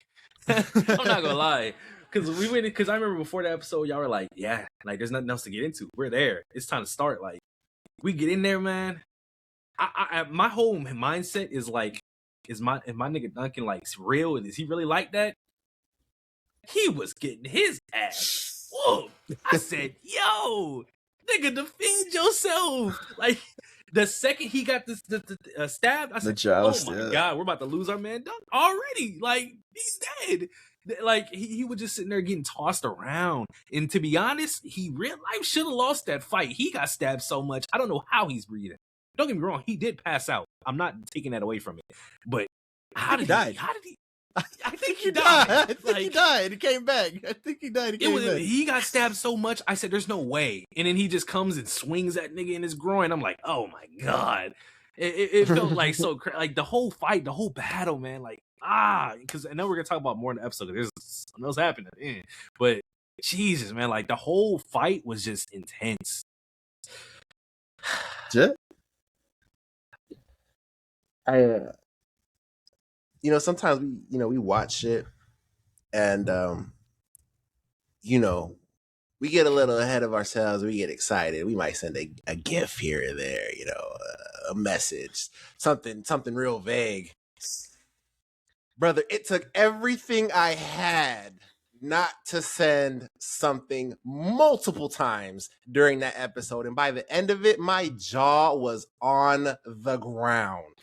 I'm not gonna lie. Because I remember before the episode, y'all were like, yeah, like there's nothing else to get into. We're there. It's time to start. Like, we get in there, man. I my whole mindset is like, is my nigga Duncan like real? Is he really like that? He was getting his ass whooped. I said, yo, nigga, defend yourself. Like, the second he got this stabbed, I said, joust, oh my yeah. God, we're about to lose our man Dunk already. Like, he's dead. Like, he was just sitting there getting tossed around. And to be honest, he real life should have lost that fight. He got stabbed so much. I don't know how he's breathing. Don't get me wrong, he did pass out. I'm not taking that away from it. But how did he die? I think he died. I think he died. He came back. I think he died. He got stabbed so much. I said, "There's no way." And then he just comes and swings that nigga in his groin. I'm like, "Oh my God!" It felt like so like the whole fight, the whole battle, man. Like because I know we're gonna talk about more in the episode. There's something else happening, but Jesus, man, like the whole fight was just intense. Yeah. Sometimes we watch shit and we get a little ahead of ourselves. We get excited. We might send a GIF here or there, a message, something real vague. Brother, it took everything I had not to send something multiple times during that episode. And by the end of it, my jaw was on the ground.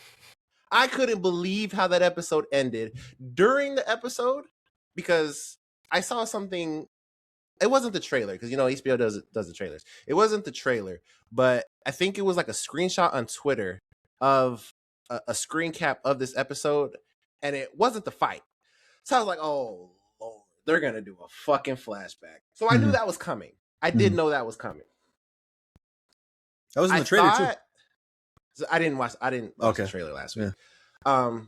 I couldn't believe how that episode ended. During the episode, because I saw something, it wasn't the trailer, because HBO does the trailers. It wasn't the trailer, but I think it was like a screenshot on Twitter of a screen cap of this episode, and it wasn't the fight. So I was like, oh Lord, they're gonna do a fucking flashback. So I knew that was coming. I did know that was coming. That was in the trailer too. So I didn't watch the trailer last week. Yeah.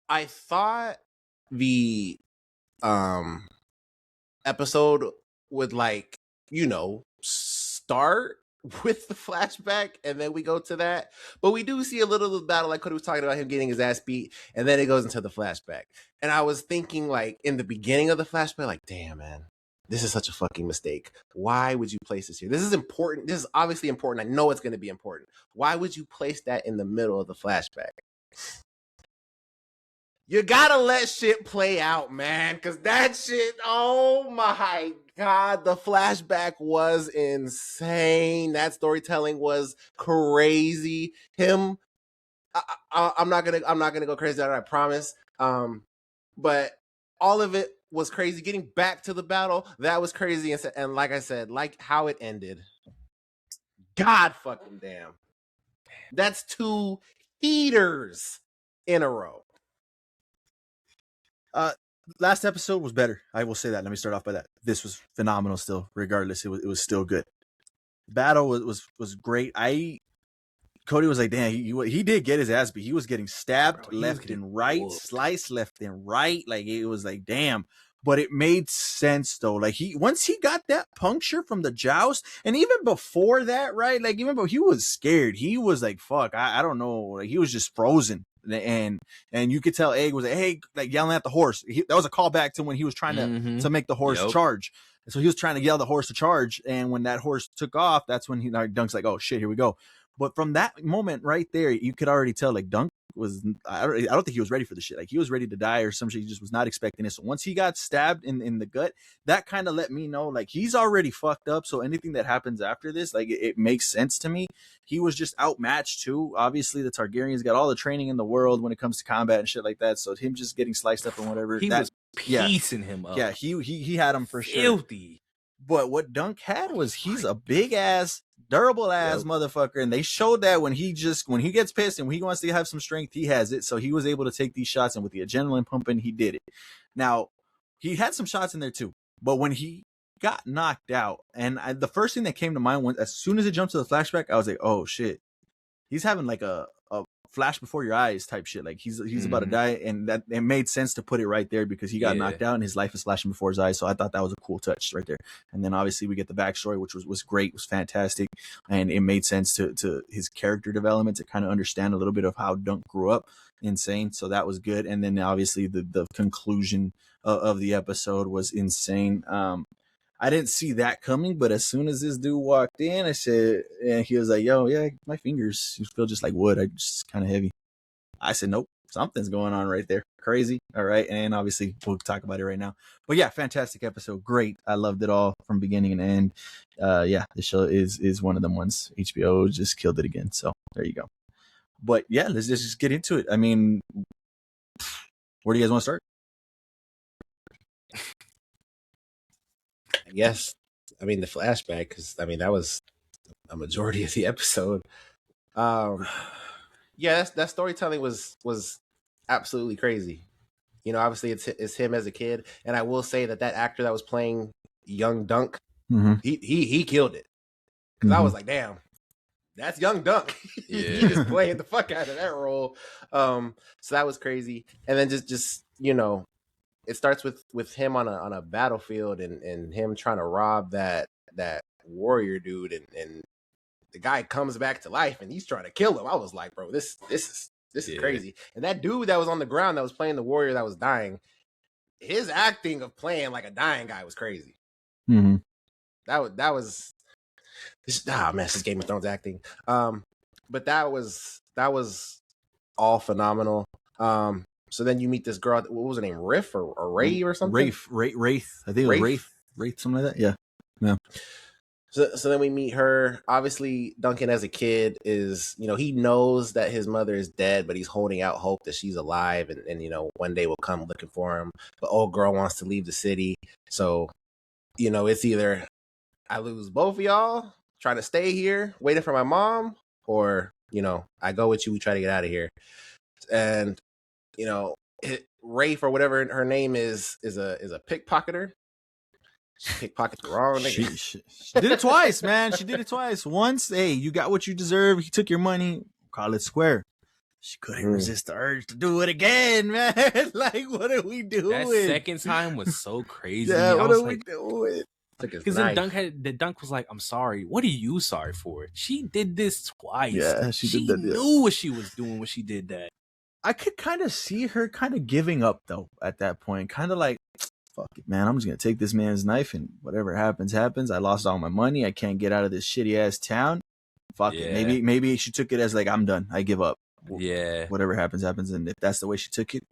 I thought the episode would start with the flashback and then we go to that. But we do see a little of the battle, like Cody was talking about, him getting his ass beat, and then it goes into the flashback. And I was thinking, like, in the beginning of the flashback, like, damn, man, this is such a fucking mistake. Why would you place this here? This is important. This is obviously important. I know it's going to be important. Why would you place that in the middle of the flashback? You gotta let shit play out, man, because that shit, oh my God, the flashback was insane. That storytelling was crazy. I'm not gonna go crazy on it, I promise. But all of it was crazy. Getting back to the battle, that was crazy. And like I said, like how it ended, God fucking damn. That's 2 heaters in a row. Last episode was better. I will say that. Let me start off by that. This was phenomenal still. Regardless, it was still good. battle was great. Cody was like, damn, he did get his ass beat. He was getting stabbed left and right, sliced left and right. Like, it was like, damn. But it made sense though. Like, once he got that puncture from the joust, and even before that, right? Like, even though he was scared, he was like, fuck, I don't know. Like, he was just frozen. And you could tell Egg was like, hey, like yelling at the horse. That was a callback to when he was trying to make the horse charge. So he was trying to yell the horse to charge. And when that horse took off, that's when Dunk's like, oh shit, here we go. But from that moment right there, you could already tell like Dunk was, I don't think he was ready for the shit. Like, he was ready to die or some shit. He just was not expecting it. So once he got stabbed in the gut, that kind of let me know like he's already fucked up. So anything that happens after this, like it makes sense to me. He was just outmatched too. Obviously the Targaryens got all the training in the world when it comes to combat and shit like that. So him just getting sliced up and whatever. He was piecing him up. Yeah, he had him for Filthy. sure. But what Dunk had was he's a big ass, durable ass motherfucker, and they showed that when he gets pissed and when he wants to have some strength, he has it. So he was able to take these shots, and with the adrenaline pumping, he did it. Now he had some shots in there too, but when he got knocked out, and the first thing that came to mind was as soon as it jumped to the flashback, I was like, oh shit, he's having like a flash before your eyes type shit. Like he's about to die, and that it made sense to put it right there because he got knocked out and his life is flashing before his eyes. So I thought that was a cool touch right there. And then obviously we get the backstory, which was great, was fantastic, and it made sense to his character development to kind of understand a little bit of how Dunk grew up insane. So that was good. And then obviously the conclusion of the episode was insane. I didn't see that coming, but as soon as this dude walked in, I said, and he was like, yo, yeah, my fingers feel just like wood. I just kind of heavy. I said, nope, something's going on right there. Crazy. All right. And obviously we'll talk about it right now. But yeah, fantastic episode. Great. I loved it all from beginning and end. Yeah, the show is one of them ones. HBO just killed it again. So there you go. But yeah, let's just get into it. I mean, where do you guys want to start? Yes, I mean the flashback, because I mean that was a majority of the episode. Yeah, that storytelling was absolutely crazy. You know, obviously it's him as a kid, and I will say that actor that was playing young Dunk, he killed it. Because I was like, damn, that's young Dunk. He just playing the fuck out of that role. So that was crazy, and then just you know. It starts with him on a battlefield and him trying to rob that warrior dude, and the guy comes back to life and he's trying to kill him. I was like, bro, this is crazy. And that dude that was on the ground that was playing the warrior that was dying, his acting of playing like a dying guy was crazy. That was this Game of Thrones acting. But that was all phenomenal. So then you meet this girl. What was her name? Riff or Ray or something? Wraith. I think it was Wraith, something like that. Yeah. So then we meet her. Obviously, Duncan as a kid is, you know, he knows that his mother is dead, but he's holding out hope that she's alive and you know, one day will come looking for him. But old girl wants to leave the city. So, you know, it's either I lose both of y'all trying to stay here, waiting for my mom, or, you know, I go with you, we try to get out of here. And you know, Rafe or whatever her name is a pickpocketer. She pickpocketed the wrong nigga. She did it twice, man. She did it twice. Once, hey, you got what you deserve. He took your money. Call it square. She couldn't resist the urge to do it again, man. Like, what are we doing? That second time was so crazy. Yeah, what are we doing? Because then Dunk was like, I'm sorry. What are you sorry for? She did this twice. Yeah, she did that. Knew what she was doing when she did that. I could kind of see her kind of giving up though at that point, kind of like, fuck it, man. I'm just gonna take this man's knife and whatever happens, happens. I lost all my money. I can't get out of this shitty ass town. Fuck it. Maybe she took it as like, I'm done. I give up. Yeah. Whatever happens, happens. And if that's the way she took it,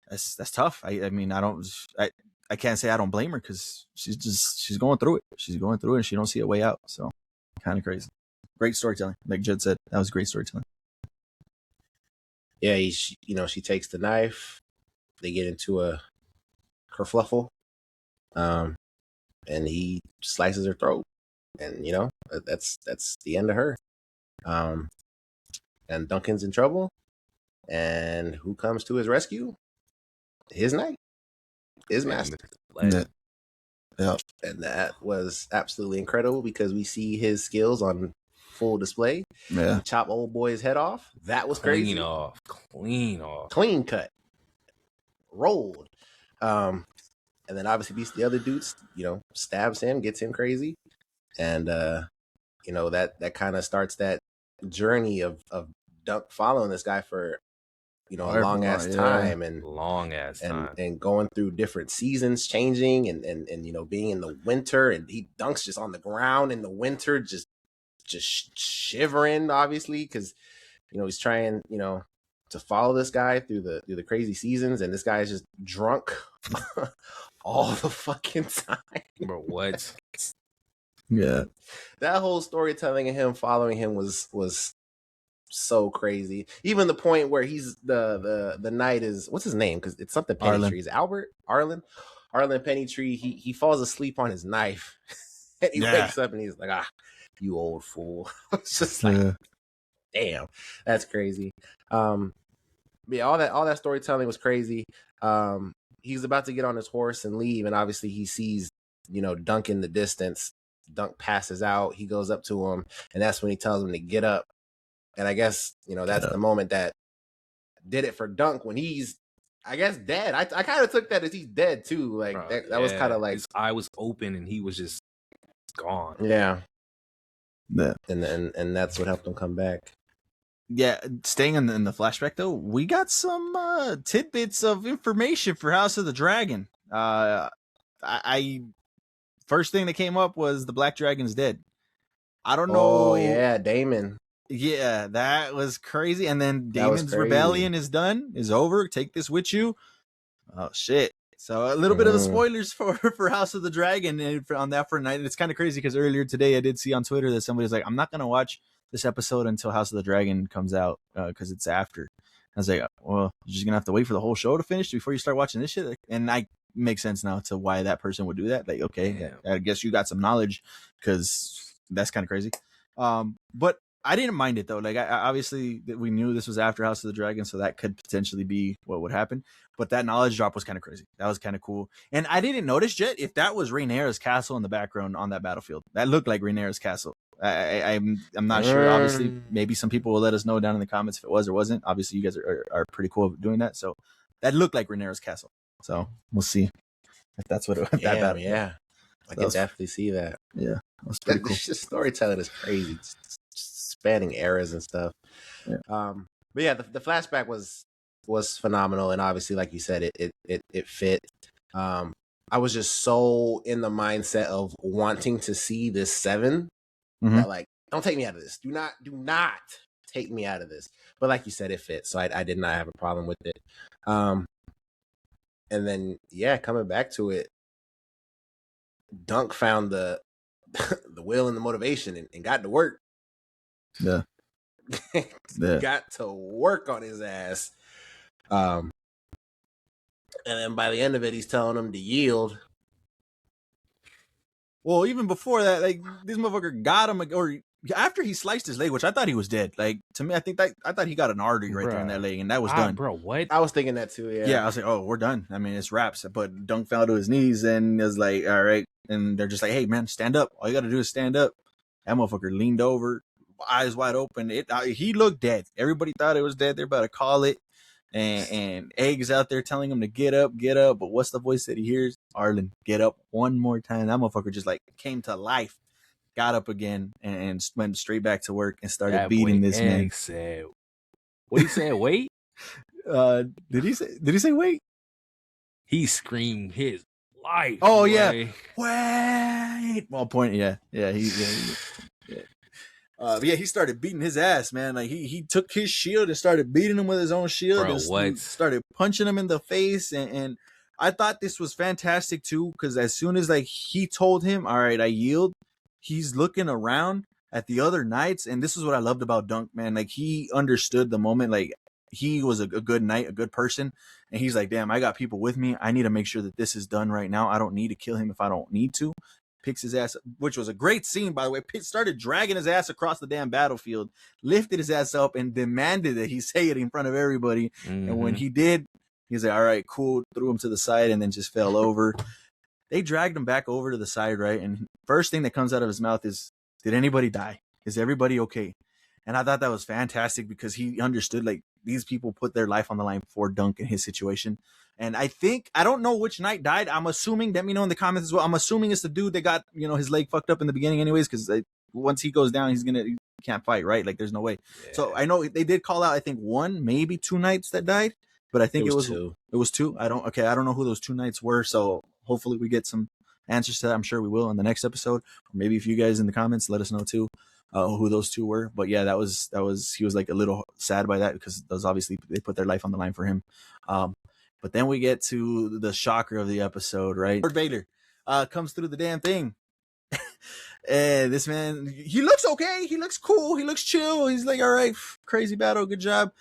that's tough. I mean, I can't say I don't blame her because she's going through it. She's going through it and she don't see a way out. So kind of crazy. Great storytelling. Like Jed said, that was great storytelling. Yeah, she takes the knife. They get into a kerfluffle, and he slices her throat, and you know that's the end of her. And Duncan's in trouble, and who comes to his rescue? His knight, his master. Yeah. And that was absolutely incredible because we see his skills on full display. Yeah. He chopped old boy's head off. That was crazy. Clean off. Clean cut. Rolled. And then obviously beats the other dudes, stabs him, gets him crazy. And, that kind of starts that journey of Dunk following this guy for, a long ass time and going through different seasons, changing and being in the winter, and he Dunk's just on the ground in the winter, just shivering, obviously, because he's trying to follow this guy through the crazy seasons, and this guy is just drunk all the fucking time. Bro, what? Yeah, that whole storytelling of him following him was so crazy. Even the point where he's the knight is, what's his name? Because it's something Pennytree. Is Arlen Pennytree. He falls asleep on his knife, and he wakes up and he's like, you old fool. It's just like, damn, that's crazy. Yeah, all that storytelling was crazy. He's about to get on his horse and leave, and obviously he sees Dunk in the distance. Dunk passes out. He goes up to him, and that's when he tells him to get up. And I guess, that's the moment that did it for Dunk when he's, I guess, dead. I kind of took that as he's dead too. Like, bro, that was kind of like, his eye was open and he was just gone. Yeah. And that's what helped him come back. Yeah, staying in the flashback though, we got some tidbits of information for House of the Dragon. I first thing that came up was the Black Dragon's dead. I don't know. Oh yeah, Daemon. Yeah, that was crazy. And then Daemon's rebellion is done, is over. Take this with you. Oh shit. So a little bit of the spoilers for House of the Dragon on that for tonight. It's kind of crazy because earlier today I did see on Twitter that somebody was like, I'm not gonna watch this episode until House of the Dragon comes out because it's after. I was like, well, you're just gonna have to wait for the whole show to finish before you start watching this shit. And I make sense now to why that person would do that. Like, okay, I guess you got some knowledge because that's kind of crazy. But I didn't mind it though. Like, I obviously we knew this was after House of the Dragon, so that could potentially be what would happen. But that knowledge drop was kind of crazy. That was kind of cool. And I didn't notice yet if that was Rhaenyra's castle in the background on that battlefield. That looked like Rhaenyra's castle. I'm not sure. Obviously, maybe some people will let us know down in the comments if it was or wasn't. Obviously, you guys are pretty cool at doing that. So that looked like Rhaenyra's castle. So we'll see if that's what it was. Yeah. I can definitely see that. Yeah, that was pretty cool. Just storytelling is crazy. Spanning eras and stuff. Yeah. But yeah, the flashback was phenomenal, and obviously, like you said, it fit. I was just so in the mindset of wanting to see this 7 that, like, don't take me out of this. Do not take me out of this. But like you said, it fit, so I did not have a problem with it. And then coming back to it, Dunk found the will and the motivation and got to work. Yeah. Got to work on his ass. And then by the end of it, he's telling him to yield. Well, even before that, like, this motherfucker got him, or after he sliced his leg, which I thought he was dead. Like, to me, I thought he got an artery right there in that leg, and that was done. Bro, what? I was thinking that too. Yeah, I was like, oh, we're done. I mean, it's wraps. But Dunk fell to his knees and was like, all right. And they're just like, hey, man, stand up. All you got to do is stand up. That motherfucker leaned over, eyes wide open. He looked dead. Everybody thought it was dead. They're about to call it. And Egg's out there telling him to get up. But what's the voice that he hears? Arlen, get up one more time. That motherfucker just like came to life, got up again, and went straight back to work and started beating this man. Said, what he said? Wait. Did he say wait? He screamed his life. Oh boy. Yeah, wait. Well, point. Yeah. He started beating his ass, man. Like he took his shield and started beating him with his own shield. Bro, what? Started punching him in the face, and I thought this was fantastic too, because as soon as like he told him, "All right, I yield," he's looking around at the other knights, and this is what I loved about Dunk, man. Like, he understood the moment. Like, he was a good knight, a good person, and he's like, "Damn, I got people with me. I need to make sure that this is done right now. I don't need to kill him if I don't need to." Picks his ass up, which was a great scene, by the way. Started dragging his ass across the damn battlefield, lifted his ass up, and demanded that he say it in front of everybody. And when he did, he's like, all right, cool, threw him to the side and then just fell over. They dragged him back over to the side, right? And first thing that comes out of his mouth is, "Did anybody die? Is everybody okay?" And I thought that was fantastic because he understood, like, these people put their life on the line for Dunk in his situation. And I don't know which knight died. I'm assuming, let me know in the comments as well. I'm assuming it's the dude that got, his leg fucked up in the beginning anyways, because once he goes down, he can't fight, right? Like, there's no way. Yeah. So I know they did call out, I think, 1, maybe 2 knights that died, but I think it was 2. It was 2. I don't know who those 2 knights were. So hopefully we get some answers to that. I'm sure we will in the next episode. Or maybe if you guys in the comments, let us know too. Who those 2 were. But yeah, that was he was like a little sad by that because those obviously they put their life on the line for him. But then we get to the shocker of the episode, right? Lord Baylor comes through the damn thing. And this man, he looks okay. He looks cool. He looks chill. He's like, all right, crazy battle. Good job.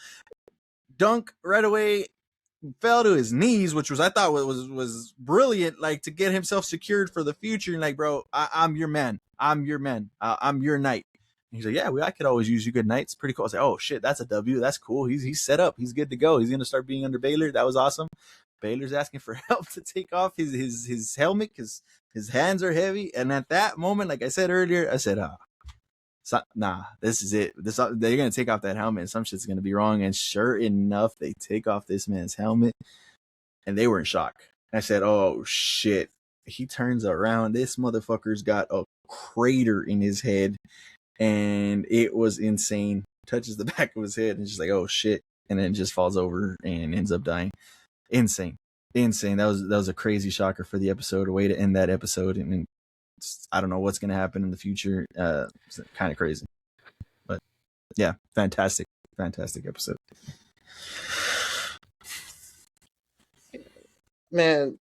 Dunk right away fell to his knees, which I thought was brilliant, like, to get himself secured for the future. And like, bro, I'm your man. I'm your man. I'm your knight. And he's like, yeah, I could always use you good knights. Pretty cool. I was like, oh shit, that's a W. That's cool. He's set up. He's good to go. He's gonna start being under Baylor. That was awesome. Baylor's asking for help to take off his helmet because his hands are heavy. And at that moment, like I said earlier, I said, nah, this is it. They're gonna take off that helmet and some shit's gonna be wrong. And sure enough, they take off this man's helmet and they were in shock. I said, oh shit. He turns around. This motherfucker's got a crater in his head, and it was insane. Touches the back of his head and just like, oh shit, and then just falls over and ends up dying. Insane. That was a crazy shocker for the episode. A way to end that episode, and I don't know what's gonna happen in the future. It's kind of crazy, but yeah, fantastic episode. Man,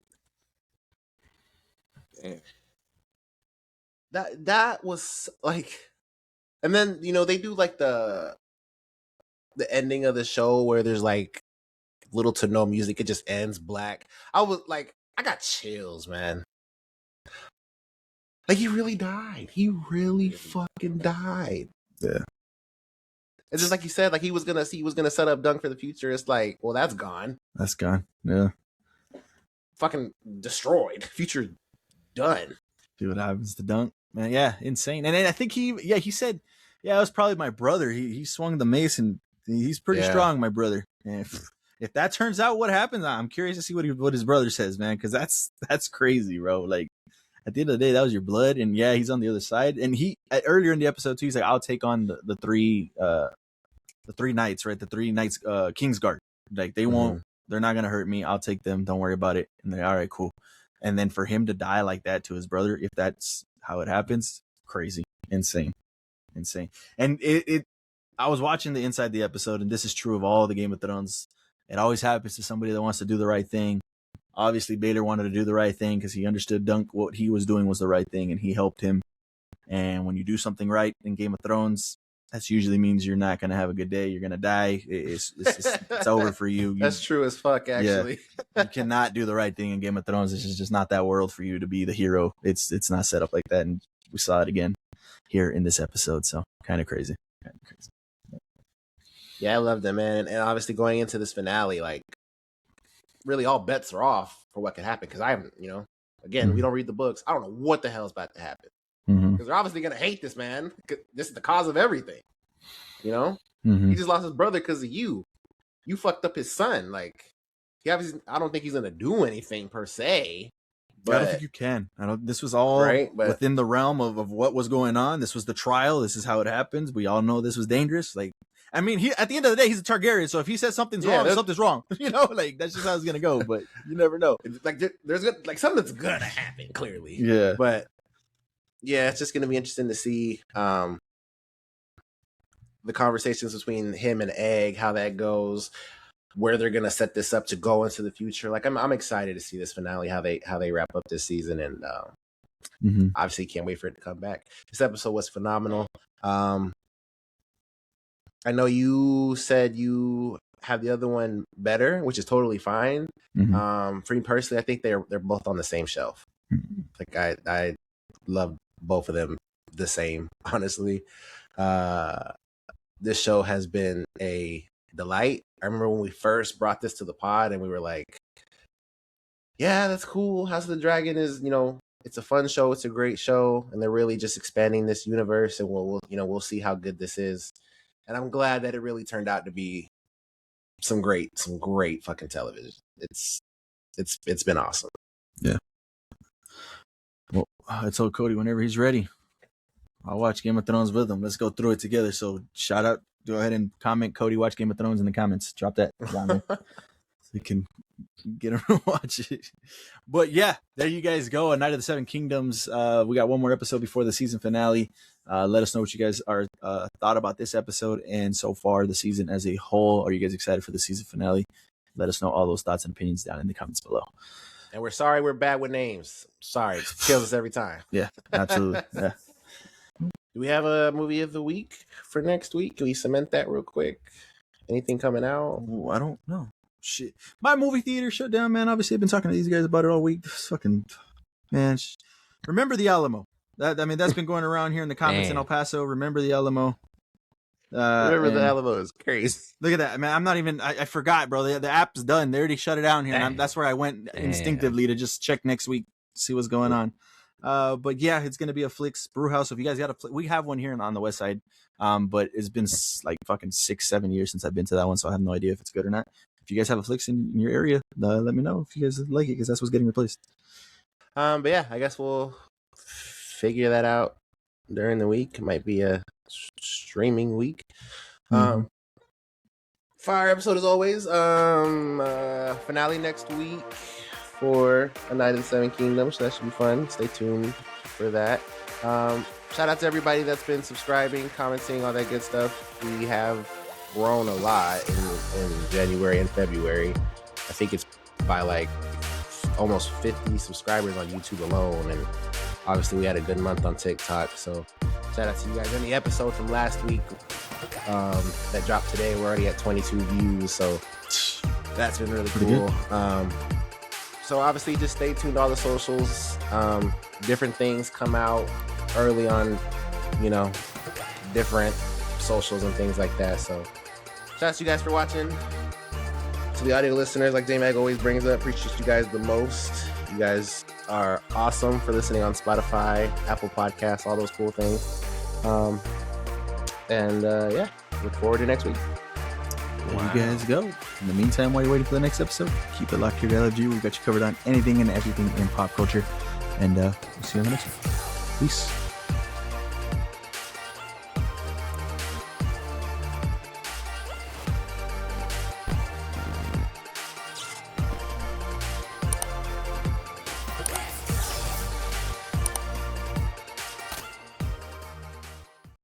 that was like, and then they do like the ending of the show where there's like little to no music. It just ends black. I was like, I got chills, man. Like, he really died. He really fucking died. Yeah. It's just like you said, like he was gonna set up Dunk for the future. It's like, well, that's gone. That's gone. Yeah. Fucking destroyed. Future done. See what happens to Dunk, man. Yeah, insane. And then I think he said, yeah, it was probably my brother. He swung the mace, and he's pretty strong, my brother. And if that turns out what happens, I'm curious to see what his brother says, man, because that's crazy, bro. Like, at the end of the day, that was your blood, and yeah, he's on the other side. And he earlier in the episode too, he's like, I'll take on the 3 knights, right? The 3 knights, Kingsguard. Like, they won't. They're not gonna hurt me. I'll take them. Don't worry about it. And they're all right, cool. And then for him to die like that to his brother, if that's how it happens, crazy, insane. And I was watching the inside the episode, and this is true of all the Game of Thrones. It always happens to somebody that wants to do the right thing. Obviously, Baylor wanted to do the right thing because he understood Dunk, what he was doing was the right thing, and he helped him. And when you do something right in Game of Thrones, that usually means you're not going to have a good day. You're going to die. It's over for you. That's true as fuck, actually. Yeah, you cannot do the right thing in Game of Thrones. It's just not that world for you to be the hero. It's not set up like that. And we saw it again here in this episode. So kind of crazy. Yeah, I loved it, man. And obviously going into this finale, like, really all bets are off for what could happen. Because I haven't, again, we don't read the books. I don't know what the hell is about to happen. Because they're obviously going to hate this man. This is the cause of everything. He just lost his brother because of you. You fucked up his son. Like, I don't think he's going to do anything per se. But I don't think you can. This was all within the realm of what was going on. This was the trial. This is how it happens. We all know this was dangerous. Like, I mean, at the end of the day, he's a Targaryen. So if he says something's wrong, something's wrong. Like, that's just how it's going to go. But you never know. Like, there's like something's going to happen, clearly. Yeah. But yeah, it's just going to be interesting to see the conversations between him and Egg, how that goes, where they're going to set this up to go into the future. Like, I'm excited to see this finale, how they wrap up this season, and obviously can't wait for it to come back. This episode was phenomenal. I know you said you have the other one better, which is totally fine. For me personally, I think they're both on the same shelf. Like, I love both of them the same, honestly. This show has been a delight. I remember when we first brought this to the pod and we were like, yeah, that's cool. House of the Dragon is, it's a fun show. It's a great show, and they're really just expanding this universe, and we'll see how good this is. And I'm glad that it really turned out to be some great fucking television. It's been awesome. Yeah. Well, I told Cody whenever he's ready, I'll watch Game of Thrones with him. Let's go through it together. So shout out. Go ahead and comment, Cody, watch Game of Thrones in the comments. Drop that down there. So you can get him to watch it. But yeah, there you guys go. A Night of the Seven Kingdoms. We got one more episode before the season finale. Let us know what you guys are thought about this episode and so far the season as a whole. Are you guys excited for the season finale? Let us know all those thoughts and opinions down in the comments below. And we're sorry we're bad with names. Sorry. It kills us every time. Yeah, absolutely. Yeah. Do we have a movie of the week for next week? Can we cement that real quick? Anything coming out? Ooh, I don't know. Shit. My movie theater shut down, man. Obviously, I've been talking to these guys about it all week. Fucking, man. Remember the Alamo. That's been going around here in the comments in El Paso. Remember the Alamo. Remember the Alamo is crazy. Look at that, man. I'm not even, I forgot, bro. The app's done. They already shut it down here. And that's where I went instinctively to just check next week, see what's going on. But yeah, it's going to be a Flicks Brew House. So if you guys got we have one here on the west side. But it's been like fucking 6-7 years since I've been to that one. So I have no idea if it's good or not. If you guys have a Flicks in your area, let me know if you guys like it, because that's what's getting replaced. But yeah, I guess we'll figure that out during the week. It might be a streaming week. Fire episode as always. Finale next week for A Night of the Seven Kingdoms. So that should be fun. Stay tuned for that. Shout out to everybody that's been subscribing, commenting, all that good stuff. We have grown a lot in January and February. I think it's by like almost 50 subscribers on YouTube alone, and obviously we had a good month on TikTok. So shout out to you guys. And the episode from last week that dropped today, we're already at 22 views, so that's been really cool. So obviously just stay tuned to all the socials. Different things come out early on, different socials and things like that. So shout out to you guys for watching. To the audio listeners, like J-Mag always brings up, appreciate you guys the most. You guys are awesome for listening on Spotify, Apple Podcasts, all those cool things. Yeah, look forward to next week. There you guys go. In the meantime, while you're waiting for the next episode, keep it locked here to LFG. We've got you covered on anything and everything in pop culture. And we'll see you on the next one. Peace.